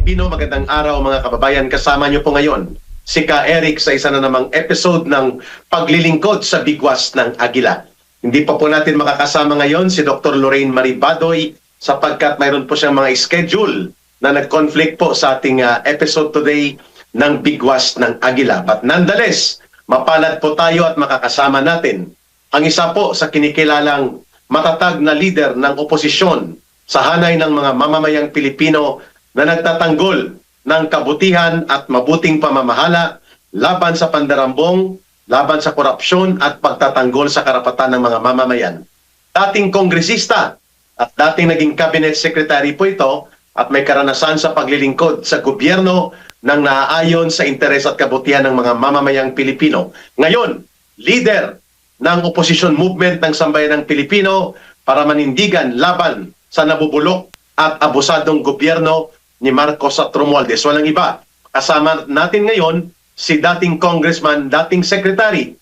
Pilipino, magandang araw mga kababayan. Kasama niyo po ngayon si Ka Eric sa isa na namang episode ng paglilingkod sa bigwas ng Agila. Hindi pa po natin makakasama ngayon si Dr. Lorraine Marie Badoy sapagkat mayroon po siyang mga schedule na nag-conflict po sa ating episode today ng bigwas ng Agila. But nonetheless, mapalad po tayo at makakasama natin ang isa po sa kinikilalang matatag na leader ng oposisyon sa hanay ng mga mamamayang Pilipino na nagtatanggol ng kabutihan at mabuting pamamahala laban sa pandarambong, laban sa korupsyon at pagtatanggol sa karapatan ng mga mamamayan. Dating kongresista at dating naging cabinet secretary po ito at may karanasan sa paglilingkod sa gobyerno ng naaayon sa interes at kabutihan ng mga mamamayang Pilipino. Ngayon, leader ng opposition movement ng sambayanang Pilipino para manindigan laban sa nabubulok at abusadong gobyerno ni Marcos at Romualdez. Walang iba. Kasama natin ngayon si dating congressman, dating secretary,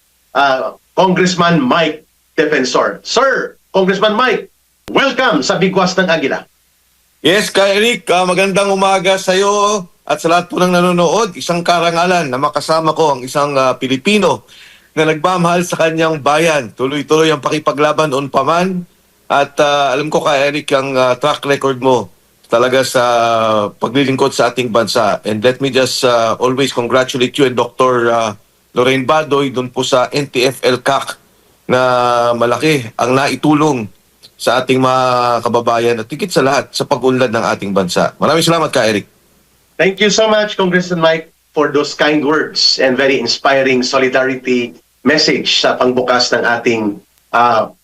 Congressman Mike Defensor. Sir, Congressman Mike, welcome sa Bigwas ng Agila. Yes, Ka Eric, magandang umaga sa iyo at sa lahat po ng nanonood. Isang karangalan na makasama ko ang isang Pilipino na nagmamahal sa kanyang bayan. Tuloy-tuloy ang pakipaglaban noon pa man. At alam ko, Ka Eric, ang track record mo talaga sa paglilingkod sa ating bansa. And let me just always congratulate you and Dr. Lorraine Badoy doon po sa NTF-ELCAC na malaki ang naitulong sa ating mga kababayan at higit sa lahat sa pag-unlad ng ating bansa. Maraming salamat, Ka Eric. Thank you so much, Congressman Mike, for those kind words and very inspiring solidarity message sa pangbukas ng ating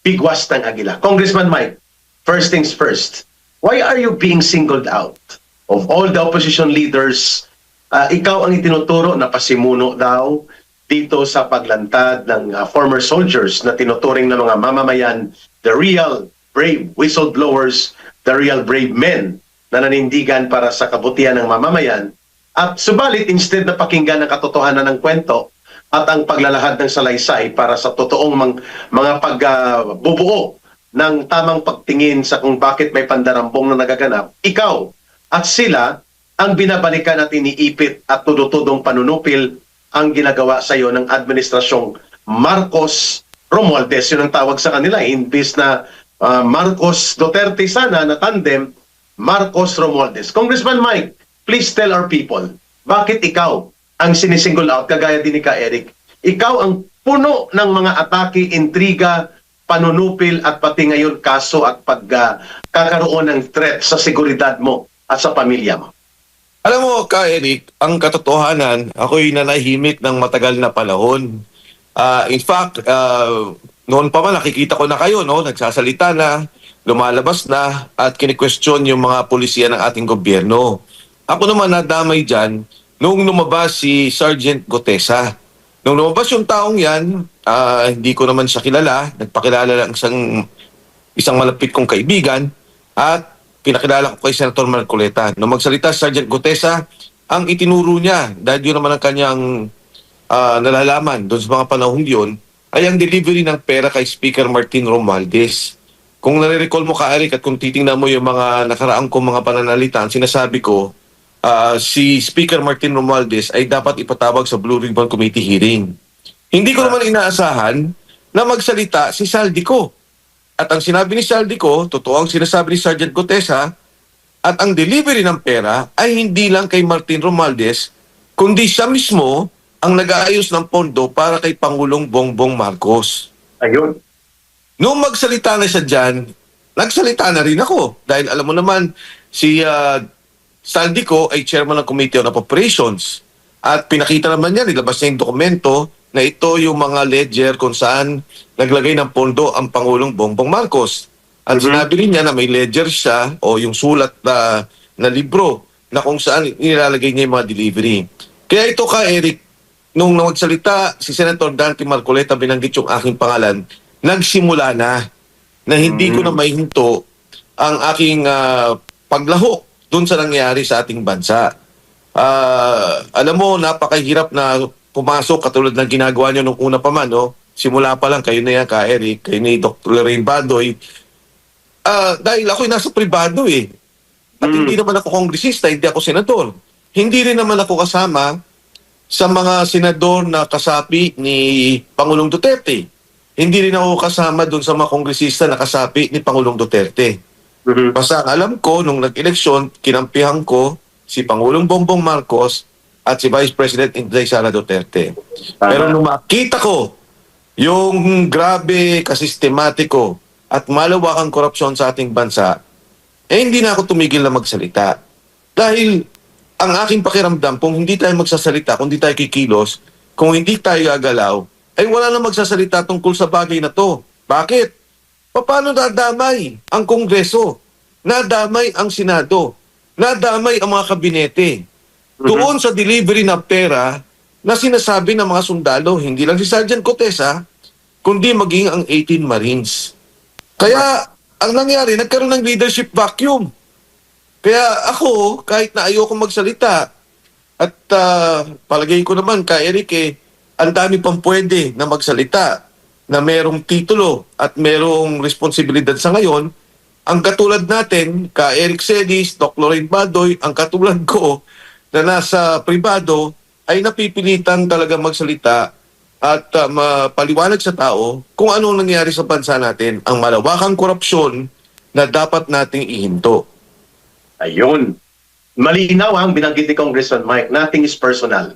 Bigwas ng Agila. Congressman Mike, first things first, why are you being singled out? Of all the opposition leaders, ikaw ang itinuturo na pasimuno daw dito sa paglantad ng former soldiers na tinuturing ng mga mamamayan, the real brave whistleblowers, the real brave men na nanindigan para sa kabutihan ng mamamayan. At subalit, instead na pakinggan ang katotohanan ng kwento at ang paglalahad ng salaysay para sa totoong mga pagbubuo ng tamang pagtingin sa kung bakit may pandarambong na nagaganap, ikaw at sila ang binabalikan at iniipit at tudutudong panunupil ang ginagawa sa iyo ng administrasyong Marcos Romualdez. Yun ang tawag sa kanila. Imbis na Marcos Duterte sana na tandem, Marcos Romualdez. Congressman Mike, please tell our people, bakit ikaw ang sinisingle out, kagaya din ni Ka Eric? Ikaw ang puno ng mga atake, intriga, panunupil at pati ngayon kaso at pagkakaroon ng threat sa seguridad mo at sa pamilya mo. Alam mo, Ka Eric, ang katotohanan, ako'y nanahimik ng matagal na panahon. In fact, noon pa man nakikita ko na kayo, no? Nagsasalita na, lumalabas na, at kini-question yung mga pulisya ng ating gobyerno. Ako naman nadamay dyan noong lumabas si Sergeant Gutesa. Nung lumabas yung taong yan, hindi ko naman siya kilala. Nagpakilala lang isang malapit kong kaibigan at pinakilala ko kay Senator Marcoleta. Nung magsalita si Sergeant Gutesa, ang itinuro niya, dahil yun naman ang kanyang nalalaman doon sa mga panahon yun, ay ang delivery ng pera kay Speaker Martin Romualdez. Kung nare-recall mo, Ka Eric, at kung titingnan mo yung mga nakaraang kong mga pananalita, ang sinasabi ko, si Speaker Martin Romualdez ay dapat ipatawag sa Blue Ribbon Committee hearing. Hindi ko naman inaasahan na magsalita si Saldico. At ang sinabi ni Saldico, totoo ang sinasabi ni Sergeant Gutesa, at ang delivery ng pera ay hindi lang kay Martin Romualdez, kundi siya mismo ang nag-aayos ng pondo para kay Pangulong Bongbong Marcos. Ayun. Noong magsalita na siya dyan, nagsalita na rin ako. Dahil alam mo naman, si Saldico ay chairman ng Committee on Appropriations. At pinakita naman niya, nilabas niya yung dokumento na ito yung mga ledger kung saan naglagay ng pondo ang Pangulong Bongbong Marcos. At sinabi rin niya na may ledger siya o yung sulat na libro na kung saan nilalagay niya yung mga delivery. Kaya ito, Ka Eric, nung magsalita si Senator Dante Marcoleta, binanggit yung aking pangalan, nagsimula na hindi ko na mahinto ang aking paglahok doon sa nangyari sa ating bansa. Alam mo, napakahirap na pumasok katulad ng ginagawa nyo nung una pa man, no? Simula pa lang, kayo na yan, Ka Eric, kayo ni Dr. Lorraine Badoy. Dahil ako'y nasa pribado eh. At hindi naman ako kongresista, hindi ako senador. Hindi rin naman ako kasama sa mga senador na kasapi ni Pangulong Duterte. Hindi rin ako kasama doon sa mga kongresista na kasapi ni Pangulong Duterte. Mhm. Basta ang alam ko, nung nag-eleksyon, kinampihan ko si Pangulong Bongbong Marcos at si Vice President Inday Sara Duterte. Pero nung makita ko yung grabe, kasistematiko at malawakang korupsyon sa ating bansa, hindi na ako tumigil na magsalita. Dahil ang aking pakiramdam, kung hindi tayo magsasalita, kung hindi tayo kikilos, kung hindi tayo gagalaw, ay wala na magsasalita tungkol sa bagay na to. Bakit? Paano nadamay ang Kongreso? Nadamay ang Senado? Nadamay ang mga kabinete? Doon sa delivery ng pera na sinasabi ng mga sundalo, hindi lang si Sergeant Cotesa, kundi maging ang 18 Marines. Kaya, ang nangyari, nagkaroon ng leadership vacuum. Kaya ako, kahit na ayoko magsalita, at palagay ko naman, ka Eric, ang dami pang pwede na magsalita, na merong titulo at merong responsibilidad sa ngayon, ang katulad natin, ka Eric Celis, Doc Lorraine Badoy, ang katulad ko, na nasa pribado, ay napipilitan talaga magsalita at mapaliwanag sa tao kung anong nangyari sa bansa natin, ang malawakang korupsyon na dapat nating ihinto. Ayun. Malinaw ang binanggit ni Congressman Mike. Nothing is personal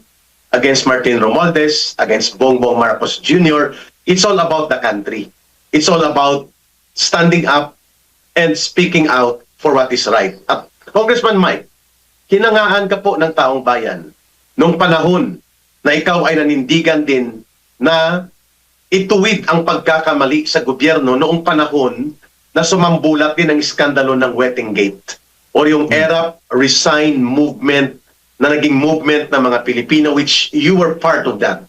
against Martin Romualdez, against Bongbong Marcos Jr. It's all about the country. It's all about standing up and speaking out for what is right. At Congressman Mike, hinangaan ka po ng taong bayan nung panahon na ikaw ay nanindigan din na ituwid ang pagkakamali sa gobyerno noong panahon na sumambulat din ang iskandalo ng Wetting Gate o yung ERAP Resign movement na naging movement ng mga Pilipino, which you were part of that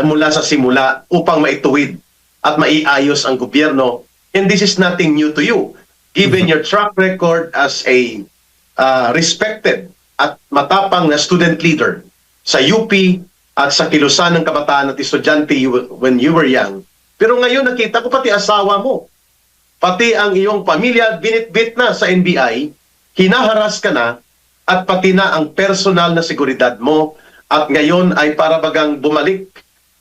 mula sa simula upang maituwid at maiayos ang gobyerno. And this is nothing new to you. Given your track record as a respected at matapang na student leader sa UP at sa kilusan ng kabataan at estudyante when you were young. Pero ngayon nakita ko pati asawa mo, pati ang iyong pamilya binitbit na sa NBI, hinaharas ka na, at pati na ang personal na seguridad mo, at ngayon ay para bagang bumalik.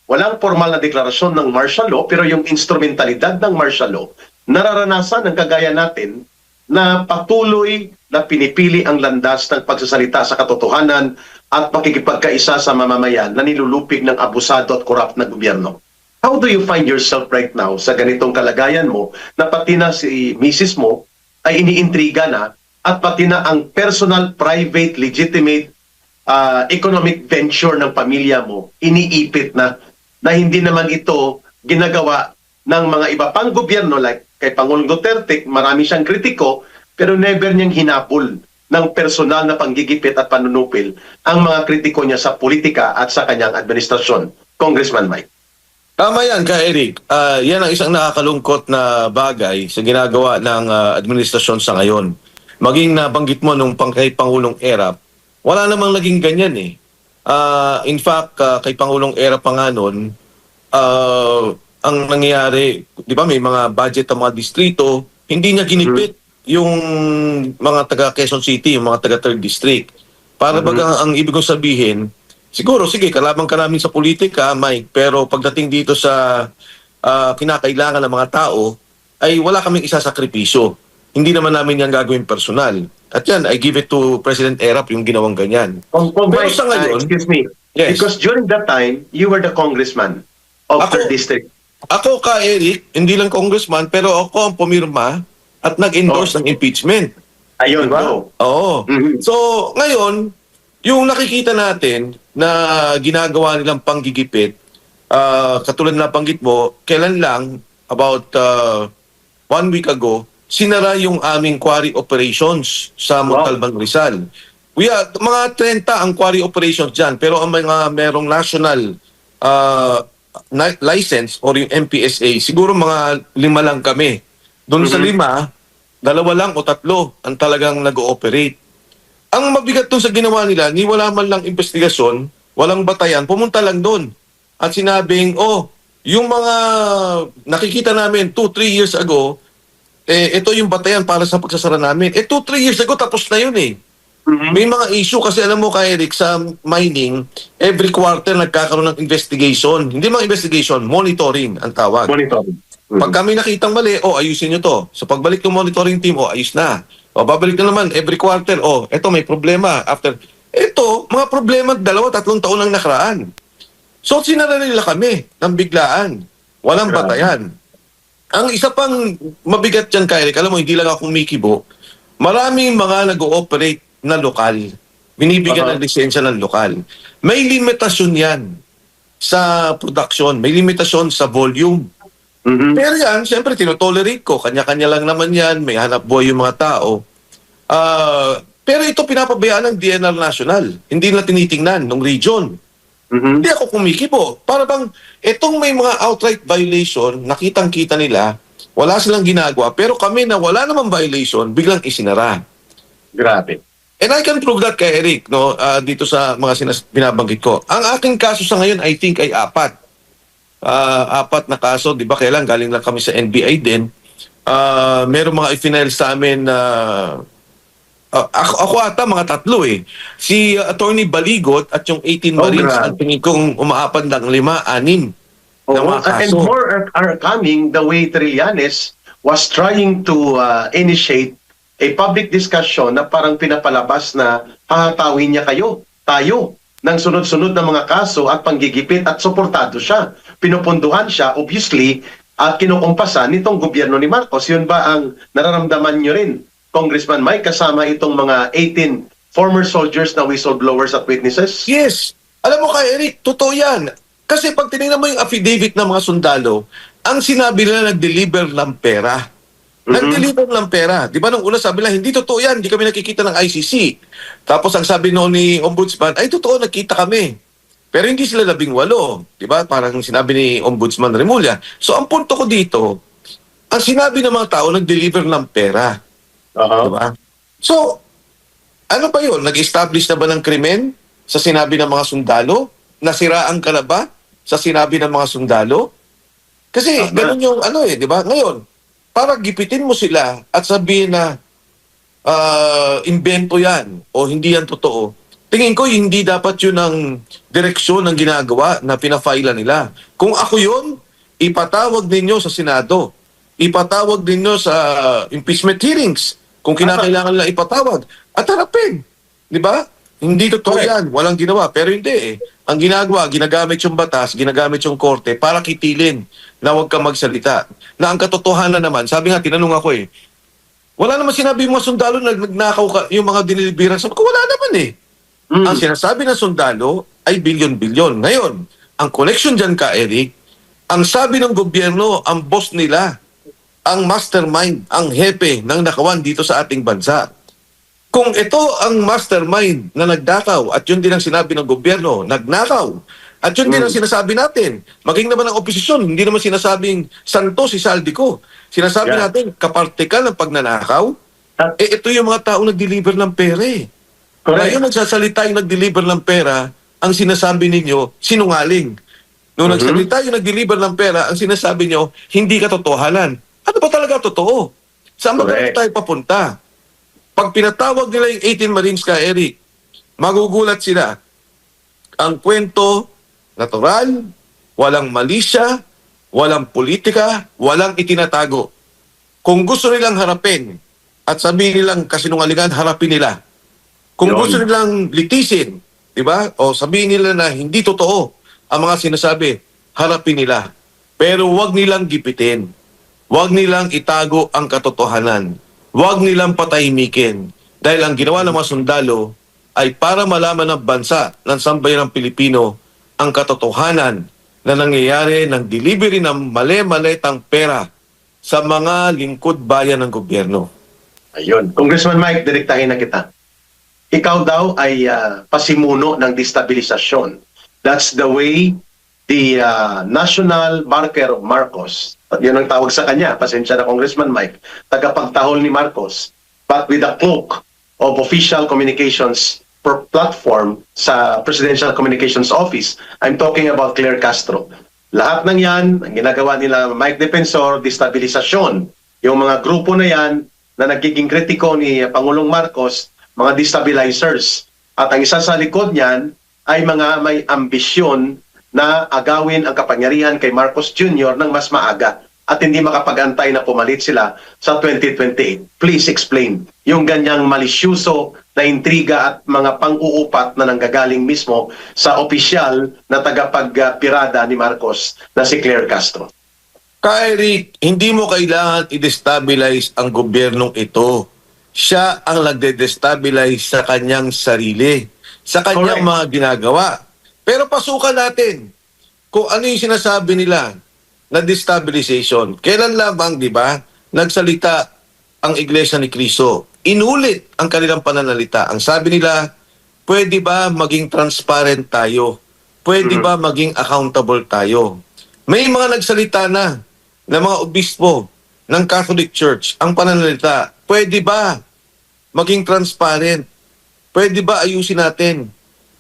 Walang formal na deklarasyon ng martial law, pero yung instrumentalidad ng martial law, nararanasan ng kagaya natin na patuloy na pinipili ang landas ng pagsasalita sa katotohanan at makikipagkaisa sa mamamayan na nilulupig ng abusado at korap na gobyerno. How do you find yourself right now sa ganitong kalagayan mo na pati na si misis mo ay iniintriga na at pati na ang personal, private, legitimate economic venture ng pamilya mo iniipit na hindi naman ito ginagawa ng mga iba pang gobyerno like kay Pangulong Duterte, marami siyang kritiko, pero never niyang hinapol ng personal na panggigipit at panunupil ang mga kritiko niya sa politika at sa kanyang administrasyon. Congressman Mike. Tama yan, ka Eric. Yan ang isang nakakalungkot na bagay sa ginagawa ng administrasyon sa ngayon. Maging nabanggit mo nung kay Pangulong ERAP, wala namang naging ganyan eh. In fact, kay Pangulong ERAP pa nga nun, ang nangyayari, di ba may mga budget ng mga distrito, hindi niya ginipit yung mga taga Quezon City, yung mga taga 3rd District. Para baga ang ibig kong sabihin, siguro, sige, kalaban ka namin sa politika, Mike, pero pagdating dito sa kinakailangan ng mga tao, ay wala kaming isasakripisyo. Hindi naman namin yan gagawin personal. At yan, I give it to President ERAP yung ginawang ganyan. Pero Mike, sa ngayon, excuse me, yes. because during that time, you were the congressman of 3rd District. Ako ka, Eric, hindi lang congressman, pero ako ang pumirma at nag-endorse ng impeachment. Ayun, Diba? go. Oo. Mhm. So, ngayon, yung nakikita natin na ginagawa nilang panggigipit, katulad na banggit mo, kailan lang, about 1 week ago, sinara yung aming quarry operations sa Montalban, Rizal. Mga 30 ang quarry operations dyan, pero ang mga merong national license or yung MPSA, siguro mga 5 lang kami. Doon sa 5, 2 lang o 3 ang talagang nag-ooperate. Ang mabigat doon sa ginawa nila, ni wala man lang investigasyon, walang batayan, pumunta lang doon. At sinabing, yung mga nakikita namin 2-3 years ago, ito yung batayan para sa pagsasara namin. 2-3 years ago, tapos na yun eh. Mhm. May mga issue kasi alam mo kay Eric, sa mining, every quarter nagkakaroon ng investigation. Hindi mga investigation, monitoring ang tawag. Monitoring. Mhm. Pag kami nakitang mali, ayusin nyo to. So pagbalik ng monitoring team, ayos na. Babalik na naman every quarter, eto may problema. After, ito, mga problema 2-3 taon lang nakaraan. So sinara nila kami ng biglaan. Walang Grabe. batayan. Ang isa pang mabigat dyan, Eric, alam mo, hindi lang ako kumikibo. Maraming mga nag-ooperate na lokal. Binibigyan ng lisensya ng lokal. May limitasyon yan sa production. May limitasyon sa volume. Mhm. Pero yan, siyempre, tinotolerate ko. Kanya-kanya lang naman yan. May hanap buhay yung mga tao. Pero ito pinapabayaan ng DNR National. Hindi na tinitingnan ng region. Mhm. Hindi ako kumikibo. Para bang, itong may mga outright violation, nakitang-kita nila, wala silang ginagawa. Pero kami na wala namang violation, biglang isinara. Grabe. And I can prove that kay Eric, no, dito sa mga binabanggit ko. Ang aking kaso sa ngayon, I think ay 4. 4 na kaso, di ba? Kailan galing lang kami sa NBI din. Meron mga i-final sa amin na ako ata mga 3 eh. Si Attorney Baligot at yung 18 Marines, grabe. ang tingin kong umaapan ng 5-6 na Oo, mga and kaso. more are coming the way Trillanes was trying to initiate a public discussion na parang pinapalabas na hahatawin niya tayo, ng sunod-sunod na mga kaso at panggigipit at suportado siya. Pinupunduhan siya, obviously, at kinukumpasan nitong gobyerno ni Marcos. Yun ba ang nararamdaman niyo rin, Congressman Mike, kasama itong mga 18 former soldiers na whistleblowers at witnesses? Yes. Alam mo kay Eric, totoo yan. Kasi pag tinignan mo yung affidavit ng mga sundalo, ang sinabi nila nag-deliver ng pera. Nag-deliver ng pera. Di ba nung una sabi nila, hindi totoo yan, hindi kami nakikita ng ICC. Tapos ang sabi noon ni Ombudsman, ay totoo, nakita kami. Pero hindi sila 18. Di ba? Parang sinabi ni Ombudsman Remulla. So ang punto ko dito, ang sinabi ng mga tao, nag-deliver ng pera. Uh-huh. Diba? So, ano ba yun? Nag-establish na ba ng krimen sa sinabi ng mga sundalo? Nasiraan ka na ba sa sinabi ng mga sundalo? Kasi ganun yung di ba? Ngayon, para gipitin mo sila at sabihin na invento yan o hindi yan totoo, tingin ko hindi dapat yun ang direksyon ng ginagawa na pinafila nila. Kung ako yun, ipatawag ninyo sa Senado. Ipatawag ninyo sa impeachment hearings kung kinakailangan nila ipatawag. At harapin. Di ba? Hindi totoo yan. Walang ginawa. Pero hindi eh. Ang ginagawa, ginagamit yung batas, ginagamit yung korte para kitilin na huwag ka magsalita. Na ang katotohanan naman, sabi nga, tinanong ako eh, wala naman sinabi yung mga sundalo na nagnakaw ka, yung mga dinilibiran. Sabi ko, wala naman eh. Ang sinasabi ng sundalo ay bilyon-bilyon. Ngayon, ang connection dyan ka, Eric, ang sabi ng gobyerno, ang boss nila, ang mastermind, ang hepe ng nakawan dito sa ating bansa. Kung ito ang mastermind na nagdakaw at yun din ang sinabi ng gobyerno, nagnakaw, at yun din ang sinasabi natin, maging naman ang oposisyon, hindi naman sinasabing santo si Saldico. Sinasabi natin, kaparte ka ng pagnanakaw, ito yung mga taong nag-deliver ng pera eh. Ngayon nagsasalita yung nag-deliver ng pera, ang sinasabi ninyo, sinungaling. Nung nagsalita yung nag-deliver ng pera, ang sinasabi nyo, hindi katotohanan. Ano ba talaga totoo? Saan ba tayo papunta? Pag pinatawag nila yung 18 Marines ka, Eric, magugulat sila. Ang kwento, natural, walang malisya, walang politika, walang itinatago. Kung gusto nilang harapin at sabihin nilang kasinungalingan, harapin nila. Kung gusto nilang litisin, di ba? O sabihin nila na hindi totoo ang mga sinasabi, harapin nila. Pero wag nilang gipitin. Wag nilang itago ang katotohanan. Wag nilang patahimikin. Dahil ang ginawa ng mga sundalo ay para malaman ng bansa ng sambayan ng Pilipino ang katotohanan na nangyayari ng delivery ng mali-malitang pera sa mga lingkod bayan ng gobyerno. Ayun. Congressman Mike, direktahin na kita. Ikaw daw ay pasimuno ng destabilisasyon. That's the way the National Marker of Marcos, yun ang tawag sa kanya, pasensya na Congressman Mike, tagapagtahol ni Marcos, but with a cloak of official communications platform sa Presidential Communications Office. I'm talking about Claire Castro. Lahat ng yan, ang ginagawa nila Mike Defensor, destabilisasyon Yung mga grupo na yan na nagiging kritiko ni Pangulong Marcos, mga destabilizers. At ang isa sa likod niyan ay mga may ambisyon na agawin ang kapangyarihan kay Marcos Jr. ng mas maaga at hindi makapag-antay na pumalit sila sa 2028. Please explain yung ganyang malisyuso na intriga at mga pang-uupat na nanggagaling mismo sa opisyal na tagapagpirada ni Marcos na si Claire Castro. Eric, hindi mo kailangan i-destabilize ang gobyernong ito. Siya ang nagde-destabilize sa kanyang sarili, sa kanyang Correct. mga ginagawa. Pero pasukan natin kung ano yung sinasabi nila na destabilization. Kailan lamang, di ba, nagsalita ang Iglesia ni Cristo. Inulit ang kanilang pananalita. Ang sabi nila, pwede ba maging transparent tayo? Pwede ba maging accountable tayo? May mga nagsalita na mga obispo ng Catholic Church ang pananalita. Pwede ba maging transparent? Pwede ba ayusin natin?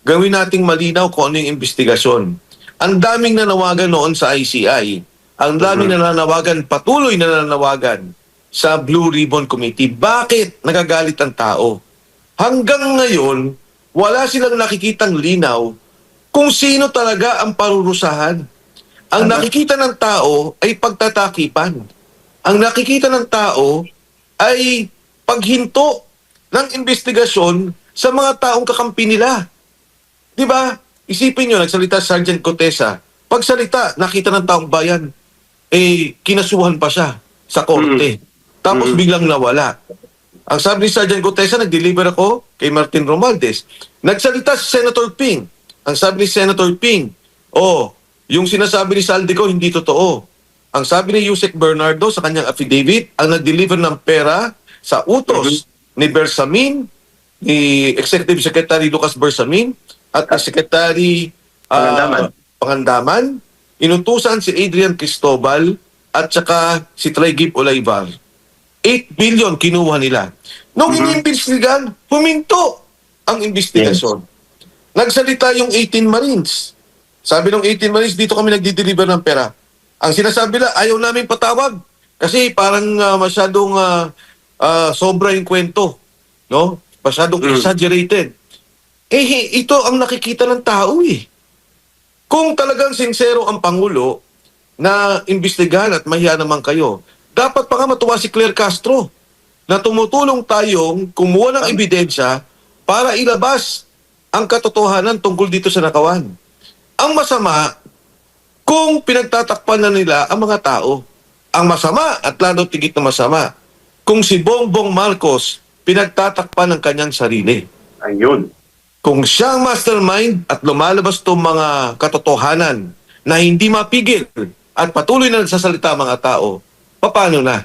Gawin nating malinaw kung ano yung investigasyon. Ang daming nanawagan noon sa ICI. Ang daming nananawagan, patuloy na nananawagan sa Blue Ribbon Committee. Bakit nagagalit ang tao? Hanggang ngayon, wala silang nakikitang linaw kung sino talaga ang parurusahan. Ang nakikita ng tao ay pagtatakipan. Ang nakikita ng tao ay paghinto ng investigasyon sa mga taong kakampi nila. Di ba? Isipin nyo, nagsalita si Sergeant Cotesa. Pagsalita, nakita ng taong bayan, kinasuhan pa siya sa korte. Tapos biglang nawala. Ang sabi ni Sergeant Cotesa, nag-deliver ako kay Martin Romualdez. Nagsalita si Senator Ping. Ang sabi ni Senator Ping, yung sinasabi ni Saldico hindi totoo. Ang sabi ni Yusek Bernardo sa kanyang affidavit, ang nag-deliver ng pera sa utos ni Bersamin, ni Executive Secretary Lucas Bersamin, at ni Secretary Pangandaman, inutusan si Adrian Cristobal at saka si Trey Olaivar. 8 billion kinuha nila. Nung inimbestigan, huminto ang investigasyon. Nagsalita yung 18 Marines. Sabi ng 18 Marines, dito kami nagdi-deliver ng pera. Ang sinasabi nila, ayaw namin patawag. Kasi parang masyadong sobra yung kwento. No? Masyadong exaggerated. Ito ang nakikita ng tao eh. Kung talagang sincero ang Pangulo na imbestigahan at mahiya naman kayo, dapat pa nga matuwa si Claire Castro na tumutulong tayong kumuha ng ebidensya para ilabas ang katotohanan tungkol dito sa nakawan. Ang masama, kung pinagtatakpan na nila ang mga tao. Ang masama at lalo tigit na masama, kung si Bongbong Marcos pinagtatakpan ng kanyang sarili. Ayun. Kung siya ang mastermind at lumalabas itong mga katotohanan na hindi mapigil at patuloy na nagsasalita ang mga tao, paano na?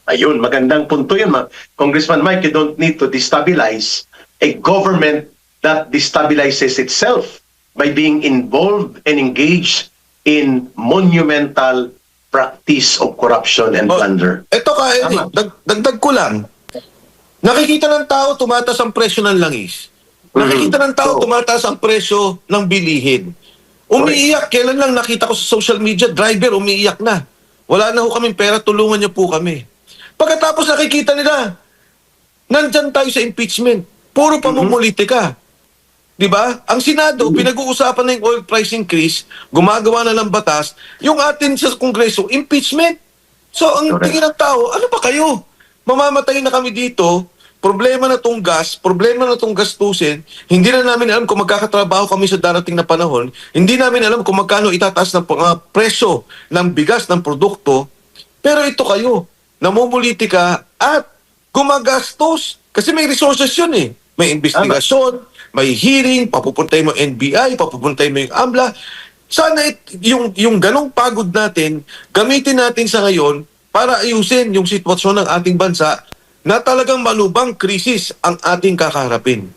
Ayun, magandang punto yun. Congressman Mike, you don't need to destabilize a government that destabilizes itself by being involved and engaged in monumental practice of corruption and plunder. Ito dagdag ko lang. Nakikita ng tao tumataas ang presyo ng langis. Nakikita ng tao tumataas ang presyo ng bilihin. Umiiyak. Kailan lang nakita ko sa social media, driver umiiyak na. Wala na ho kaming pera, tulungan niyo po kami. Pagkatapos nakikita nila, nandyan tayo sa impeachment. Puro pamumulitika. Diba? Ang Senado, pinag-uusapan na yung oil price increase, gumagawa na ng batas, yung atin sa Kongreso, impeachment. So, ang tingin ng tao, ano ba kayo? Mamamatay na kami dito, problema na tong gas, problema na tong gastusin, hindi na namin alam kung magkakatrabaho kami sa darating na panahon, hindi namin alam kung magkano itataas ng presyo ng bigas, ng produkto, pero ito kayo, namumulitika at gumagastos. Kasi may resources yun eh. May investigasyon, may hearing, papupuntay mo NBI, papupuntay mo yung AMLA. Sana yung ganong pagod natin, gamitin natin sa ngayon para ayusin yung sitwasyon ng ating bansa na talagang malubang krisis ang ating kakaharapin.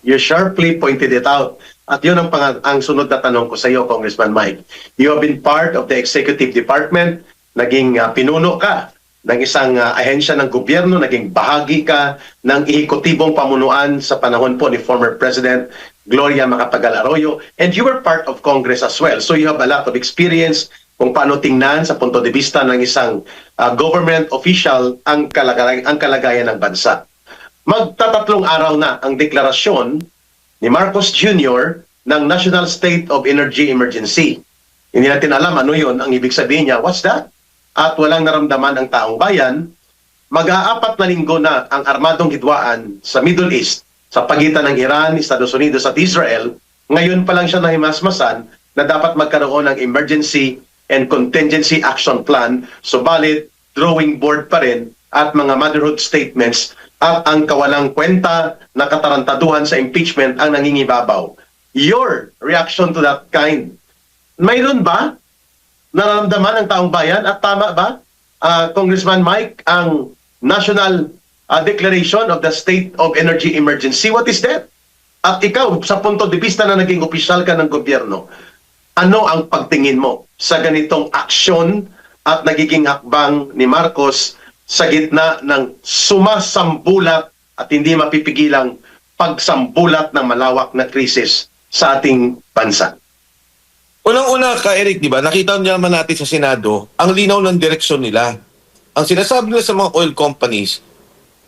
You sharply pointed it out. At yun ang sunod na tanong ko sa iyo, Congressman Mike. You have been part of the executive department, naging pinuno ka ng isang ahensya ng gobyerno, naging bahagi ka ng ehekutibong pamunuan sa panahon po ni former President Gloria Macapagal Arroyo, and you were part of Congress as well. So you have a lot of experience kung paano tingnan sa punto de vista ng isang government official ang kalagayan ng bansa. Magtatatlong araw na ang deklarasyon ni Marcos Jr. ng National State of Energy Emergency. Hindi natin alam ano yun, ang ibig sabihin niya, what's that? At walang naramdaman ang taong bayan. Mag-aapat na linggo na ang armadong hidwaan sa Middle East sa pagitan ng Iran, Estados Unidos at Israel. Ngayon pa lang siya nahimasmasan na dapat magkaroon ng emergency and contingency action plan, subalit drawing board pa rin at mga motherhood statements at ang kawalang kwenta na katarantaduhan sa impeachment ang nangingibabaw. Your reaction to that kind? Mayroon ba nararamdaman ng taong bayan at tama ba, Congressman Mike, ang National Declaration of the State of Energy Emergency? What is that? At ikaw, sa punto de vista na naging opisyal ka ng gobyerno, ano ang pagtingin mo sa ganitong aksyon at nagiging hakbang ni Marcos sa gitna ng sumasambulat at hindi mapipigilang pagsambulat ng malawak na krisis sa ating bansa? Unang-una ka, Eric, di ba, nakita niya naman natin sa Senado ang linaw ng direksyon nila. Ang sinasabi nila sa mga oil companies,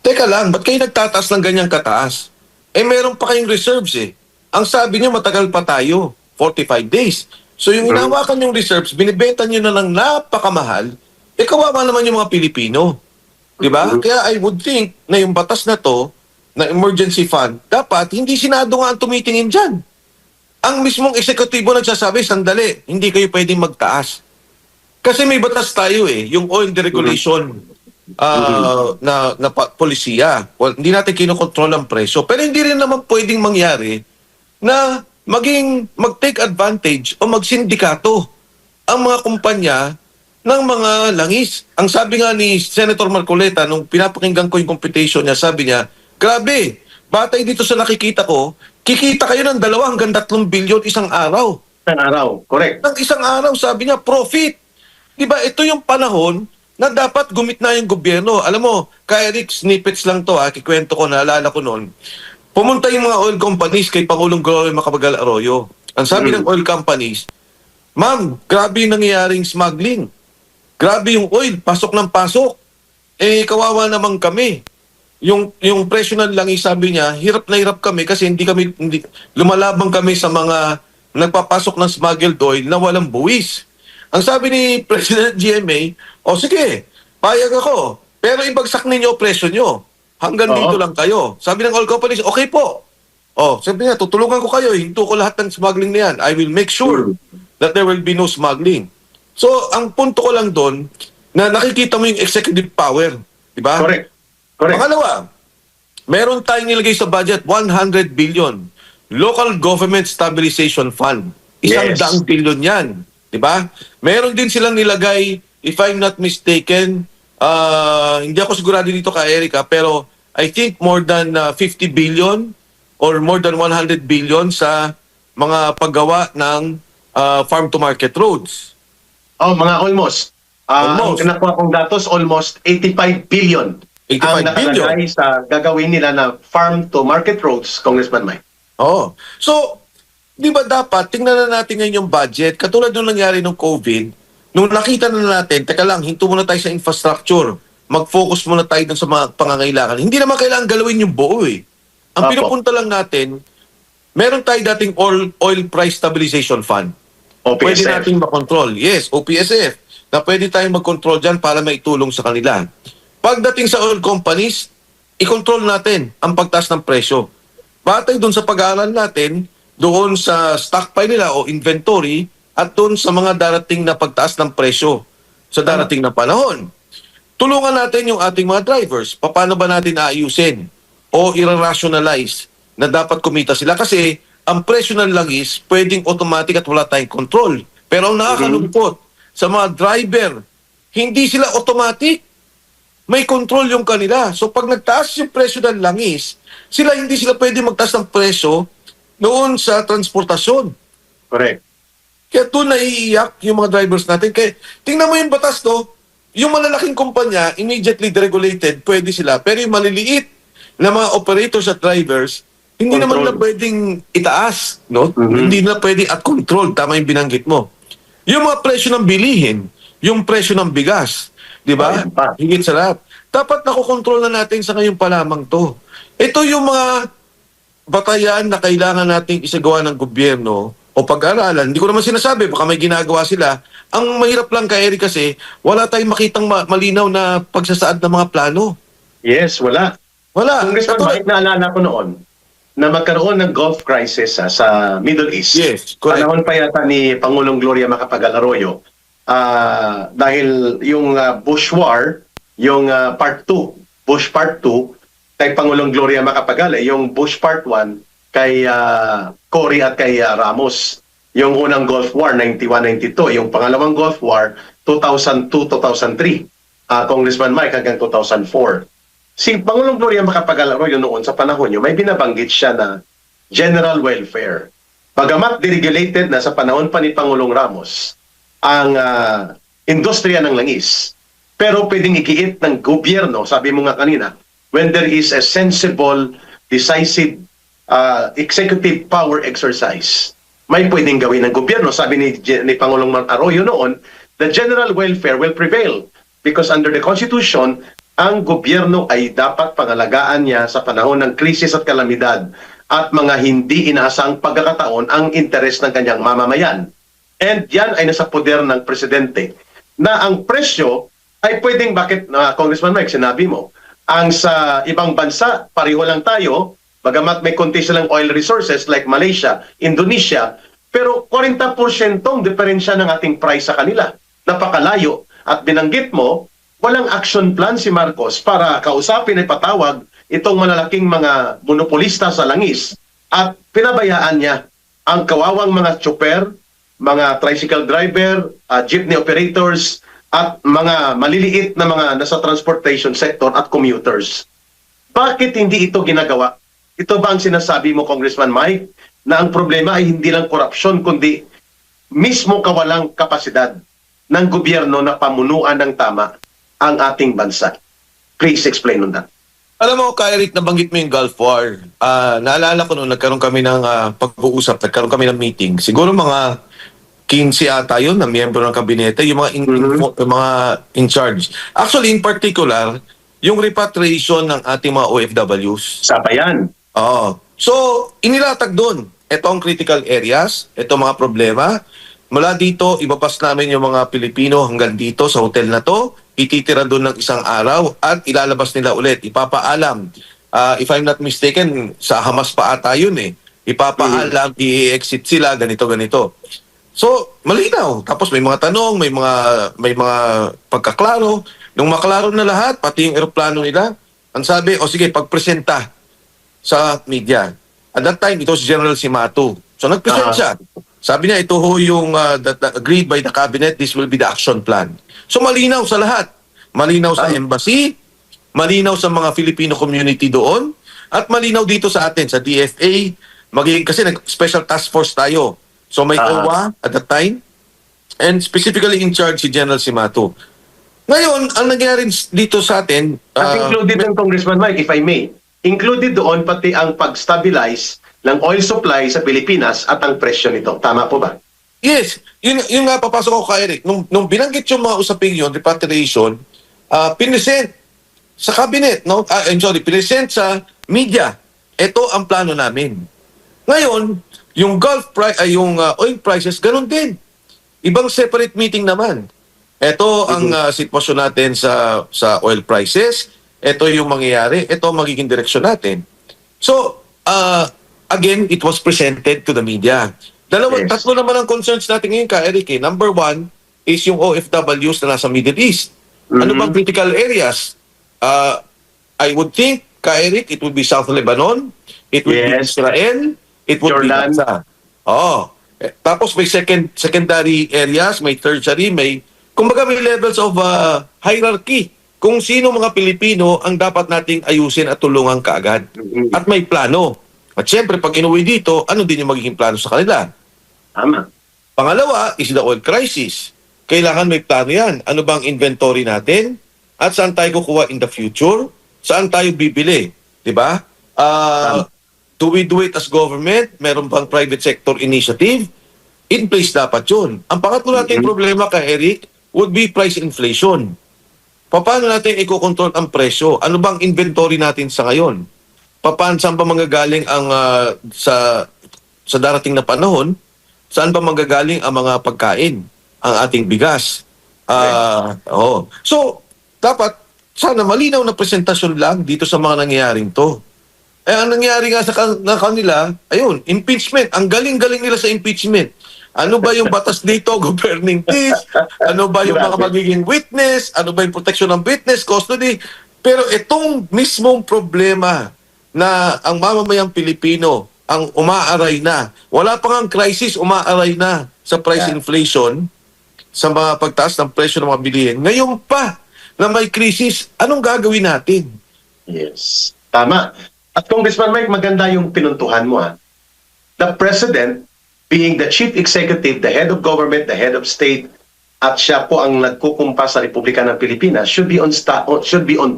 teka lang, ba't kayo nagtataas ng ganyang kataas? Meron pa kayong reserves eh. Ang sabi niyo, matagal pa tayo, 45 days. So yung inawakan yung reserves, binibenta niyo na ng napakamahal, kawawa naman yung mga Pilipino. Di ba? Kaya I would think na yung batas na to, na emergency fund, dapat hindi Senado nga ang tumitingin dyan. Ang mismong eksekutibo nagsasabi, sandali, hindi kayo pwedeng magtaas. Kasi may batas tayo eh, yung oil deregulation na polisiya. Well, hindi natin kinokontrol ang presyo. Pero hindi rin naman pwedeng mangyari na mag-take advantage o magsindikato ang mga kumpanya ng mga langis. Ang sabi nga ni Senator Marcoleta, nung pinapakinggan ko yung computation niya, sabi niya, grabe, batay dito sa nakikita ko, kikita kayo ng 2 hanggang 3 bilyon isang araw. Isang araw, correct. Ng isang araw, sabi niya, profit. Diba, ito yung panahon na dapat gumit na yung gobyerno. Alam mo, kaya Rick, snippets lang to, kikwento ko, naalala ko noon. Pumunta yung mga oil companies kay Pangulong Gloria Macapagal Arroyo. Ang sabi ng oil companies, ma'am, grabe yung nangyayaring smuggling. Grabe yung oil, pasok ng pasok. Kawawa naman kami. Yung presyo ng langis, sabi niya, hirap na hirap kami kasi lumalabang kami sa mga nagpapasok ng smuggled oil na walang buwis. Ang sabi ni President GMA, sige, payag ako. Pero ibagsak ninyo presyo nyo. Hanggang dito lang kayo. Sabi ng oil companies, okay po. Sabi niya, tutulungan ko kayo. Hinto ko lahat ng smuggling na yan. I will make sure that there will be no smuggling. So, ang punto ko lang doon, na nakikita mo yung executive power. Diba? Correct. Pangalawa, meron tayong nilagay sa budget, 100 billion. Local Government Stabilization Fund. 100 billion yan. Diba? Meron din silang nilagay, if I'm not mistaken, hindi ako sigurado dito ka, Erica, pero I think more than 50 billion or more than 100 billion sa mga paggawa ng farm-to-market roads. Mga almost. Ang kinakuha kong datos, almost 85 billion 85 ang nakalagay sa gagawin nila na farm-to-market roads, Congressman Mike. So, di ba dapat, tingnan na natin ngayon yung budget, katulad nung nangyari ng COVID, nung nakita na natin, teka lang, hinto muna tayo sa infrastructure, mag-focus muna tayo dun sa mga pangangailangan. Hindi naman kailangan galawin yung buo eh. Ang pinupunta lang natin, meron tayo dating oil price stabilization fund. OPSF. Pwede natin makontrol. Yes, OPSF. Na pwede tayong mag-control dyan para maitulong sa kanila. Pagdating sa oil companies, i-control natin ang pagtaas ng presyo. Batay dun sa pag-aaral natin, doon sa stockpile nila o inventory, at doon sa mga darating na pagtaas ng presyo sa darating na panahon. Tulungan natin yung ating mga drivers. Paano ba natin aayusin o i-rationalize na dapat kumita sila? Kasi ang presyo ng langis pwedeng automatic at wala tayong control. Pero ang nakakalungkot sa mga driver, hindi sila automatic. May control yung kanila. So pag nagtaas yung presyo ng langis, hindi sila pwede magtaas ng presyo noon sa transportasyon. Correct. Kaya doon naiiyak yung mga drivers natin. Kaya tingnan mo yung batas to, yung malalaking kumpanya, immediately deregulated, pwede sila. Pero yung maliliit na mga operators at drivers, hindi naman na pwedeng itaas. No? Hindi na pwede at control. Tama yung binanggit mo. Yung mga presyo ng bilihin, yung presyo ng bigas, di ba? Ayan pa. Higit sa lahat. Dapat nakokontrol na natin sa ngayon pa lamang to. Ito yung mga batayan na kailangan nating isagawa ng gobyerno o pag-aralan. Hindi ko naman sinasabi, baka may ginagawa sila. Ang mahirap lang kay Eric kasi, wala tayong makitang malinaw na pagsasaad ng mga plano. Yes, wala. Wala. Congressman Katulad- Mike, naalala ko noon na magkaroon ng Gulf crisis sa Middle East. Yes, correct. Panahon pa yata ni Pangulong Gloria Macapagal Arroyo. Dahil yung Bush War, yung Part 2, Bush Part 2, kay Pangulong Gloria Macapagal, yung Bush Part 1, kay Cory at kay Ramos. Yung unang Gulf War, 91-92. Yung pangalawang Gulf War, 2002-2003. Congressman Mike hanggang 2004. Si Pangulong Gloria Macapagal Arroyo noon sa panahon niyo, may binabanggit siya na general welfare. Bagamat deregulated na sa panahon pa ni Pangulong Ramos ang industriya ng langis, pero pwedeng igiit ng gobyerno, sabi mo nga kanina, when there is a sensible, decisive executive power exercise, may pwedeng gawin ng gobyerno. Sabi ni Pangulong Arroyo noon, the general welfare will prevail because under the Constitution, ang gobyerno ay dapat pangalagaan niya sa panahon ng krisis at kalamidad at mga hindi inaasang pagkakataon ang interes ng kanyang mamamayan. And yan ay nasa poder ng presidente na ang presyo ay pwedeng, bakit Congressman Mike, sinabi mo, ang sa ibang bansa, pareho lang tayo, bagamat may konti silang oil resources like Malaysia, Indonesia, pero 40% ang diferensya ng ating price sa kanila. Napakalayo. At binanggit mo, walang action plan si Marcos para kausapin at patawag itong malalaking mga monopolista sa langis at pinabayaan niya ang kawawang mga chopper, mga tricycle driver, jeepney operators at mga maliliit na mga nasa transportation sector at commuters. Bakit hindi ito ginagawa? Ito ba ang sinasabi mo, Congressman Mike, na ang problema ay hindi lang korupsyon kundi mismo kawalang kapasidad ng gobyerno na pamunuan ng tama ang ating bansa? Please explain on that. Alam mo, Eric, nabanggit mo yung Gulf War. Naalala ko noon, nagkaroon kami ng pag-uusap, nagkaroon kami ng meeting. Siguro mga 15 ata yun na miyembro ng kabinete, yung mga mga in charge. Actually, in particular, yung repatriation ng ating mga OFWs. Sa bayan. Oo. So, inilatag doon. Ito ang critical areas, ito mga problema. Mula dito, ibapas namin yung mga Pilipino hanggang dito sa hotel na to. Ititira doon ng isang araw at ilalabas nila ulit. Ipapaalam. If I'm not mistaken, sa Hamas pa ata yun eh. Ipapaalam, i-exit sila, ganito. So, malinaw. Tapos may mga tanong, may mga pagkaklaro. Nung maklaro na lahat, pati yung eroplano nila, ang sabi, o sige, pagpresenta sa media. At that time, ito si General Simato. So, nagpresent siya. Sabi niya, ito ho yung that agreed by the cabinet, this will be the action plan. So, malinaw sa lahat. Malinaw sa embassy, malinaw sa mga Filipino community doon, at malinaw dito sa atin, sa DFA, kasi special task force tayo. So, may OWA at that time, and specifically in charge si General Simato. Ngayon, ang nangyari dito sa atin... At included ng Congressman Mike, if I may, included doon pati ang pag-stabilize ng oil supply sa Pilipinas at ang presyo nito. Tama po ba? Yes, yun nga papasok ako kay Eric. Nung binanggit yung mga usaping yun, repatriation, pinesent sa cabinet, no? Pinesent sa media. Ito ang plano namin. Ngayon, yung oil prices, ganun din. Ibang separate meeting naman. Ito ang sitwasyon natin sa oil prices. Ito yung mangyayari. Ito ang magiging direksyon natin. So, again, it was presented to the media. Tatlo naman ang concerns natin ngayon, Eric. Number one is yung OFWs na nasa Middle East. Ano bang critical areas? I would think, Eric, it would be South Lebanon, it would be Israel, it would Jordan. be Gaza. Tapos may secondary areas, may tertiary, kumbaga may levels of hierarchy. Kung sino mga Pilipino ang dapat nating ayusin at tulungan kaagad. At may plano. At syempre, pag inuwi dito, ano din yung magiging plano sa kanila? Tama. Pangalawa is the oil crisis. Kailangan may plano yan. Ano bang inventory natin? At saan tayo kukuha in the future? Saan tayo bibili? Diba? Do we do it as government? Meron bang private sector initiative? in place dapat yun. Ang pangatlo nating problema kay Eric would be price inflation. Paano natin ikokontrol ang presyo? Ano bang inventory natin sa ngayon? Saan ba manggagaling ang sa darating na panahon? Saan ba manggagaling ang mga pagkain? Ang ating bigas? So, dapat sana malinaw na presentasyon lang dito sa mga nangyayaring to. Ang nangyari nga sa kanila, ayun, impeachment. Ang galing-galing nila sa impeachment. Ano ba yung batas dito, governing peace? Ano ba yung mga magiging witness? Ano ba yung protection ng witness, custody? Pero itong mismong problema na ang mamamayang Pilipino ang umaaray na. Wala pang ang crisis, umaaray na sa price inflation, sa mga pagtaas ng presyo ng mga bilihin. Ngayon pa na may crisis, anong gagawin natin? Yes. Tama. At Congressman Mike, maganda yung pinuntuhan mo. The President, being the Chief Executive, the head of government, the head of state, at siya po ang nagkukumpas sa Republika ng Pilipinas, should be on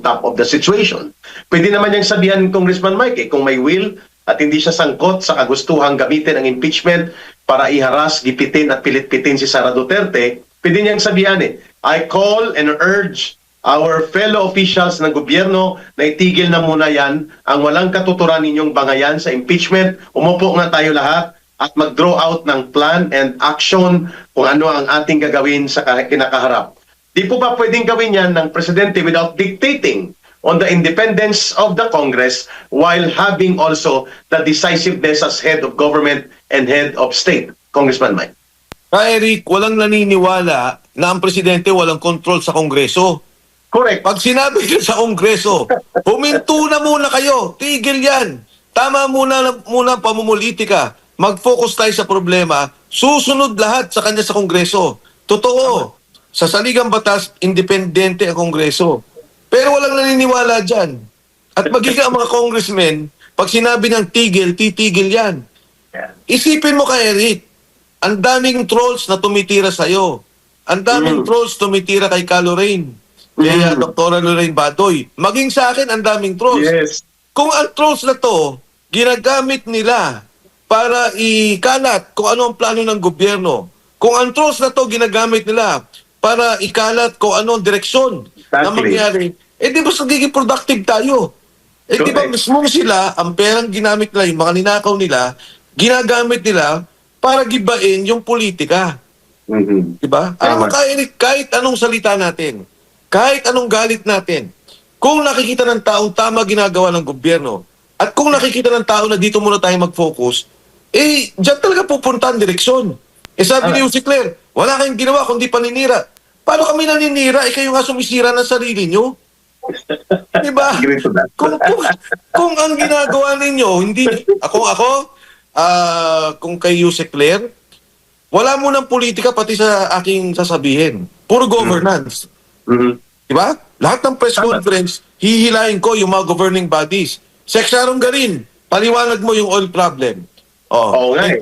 top of the situation. Pwede naman niyang sabihan, Congressman Mike, kung may will at hindi siya sangkot sa kagustuhang gamitin ang impeachment para iharas, gipitin at pilit-pitin si Sara Duterte, pwede niyang sabihan I call and urge our fellow officials ng gobyerno na itigil na muna yan ang walang katuturan ninyong bangayan sa impeachment. Umupo nga tayo lahat at mag-draw out ng plan and action kung ano ang ating gagawin sa kinakaharap. Di po ba pwedeng gawin yan ng Presidente without dictating on the independence of the Congress while having also the decisiveness as head of government and head of state? Congressman Mike. Eric, walang naniniwala na ang Presidente walang control sa Kongreso. Correct. Pag sinabi niya sa Kongreso, huminto na muna kayo, tigil yan. Tama muna ang pamumulitika. Mag-focus tayo sa problema, susunod lahat sa kanya sa Kongreso. Totoo, sa saligang batas, independente ang Kongreso. Pero walang naniniwala dyan. At magiging ang mga congressmen, pag sinabi ng tigil, titigil yan. Isipin mo kay Eric, ang daming trolls na tumitira sa'yo. Ang daming trolls tumitira kay Lorraine. Kaya Dr. Lorraine Badoy. Maging sa akin, ang daming trolls. Yes. Kung ang trolls na to, ginagamit nila para ikalat kung ano ang plano ng gobyerno. Kung ang trolls na to, ginagamit nila para ikalat kung ano ang direksyon na mangyari, di ba nagiging productive tayo? Di ba mismo sila, ang perang ginamit nila, yung mga ninakaw nila, ginagamit nila para gibain yung politika. Di ba? Alam mo, kahit anong salita natin, kahit anong galit natin, kung nakikita ng taong tama ginagawa ng gobyerno, at kung nakikita ng tao na dito muna tayo mag-focus, dyan talaga pupunta ang direksyon. Sabi ni Jose Claire, wala kayong ginawa kundi paninira. Paano kami naninira? Kayo nga sumisira ng sarili nyo. Diba? Kung ang ginagawa ninyo, hindi, kung kay Jose Claire, wala mo ng politika pati sa aking sasabihin. Puro governance. Diba? Lahat ng press conference, hihilahin ko yung mga governing bodies. Sharon Garin, paliwanag mo yung oil problem. Oo nga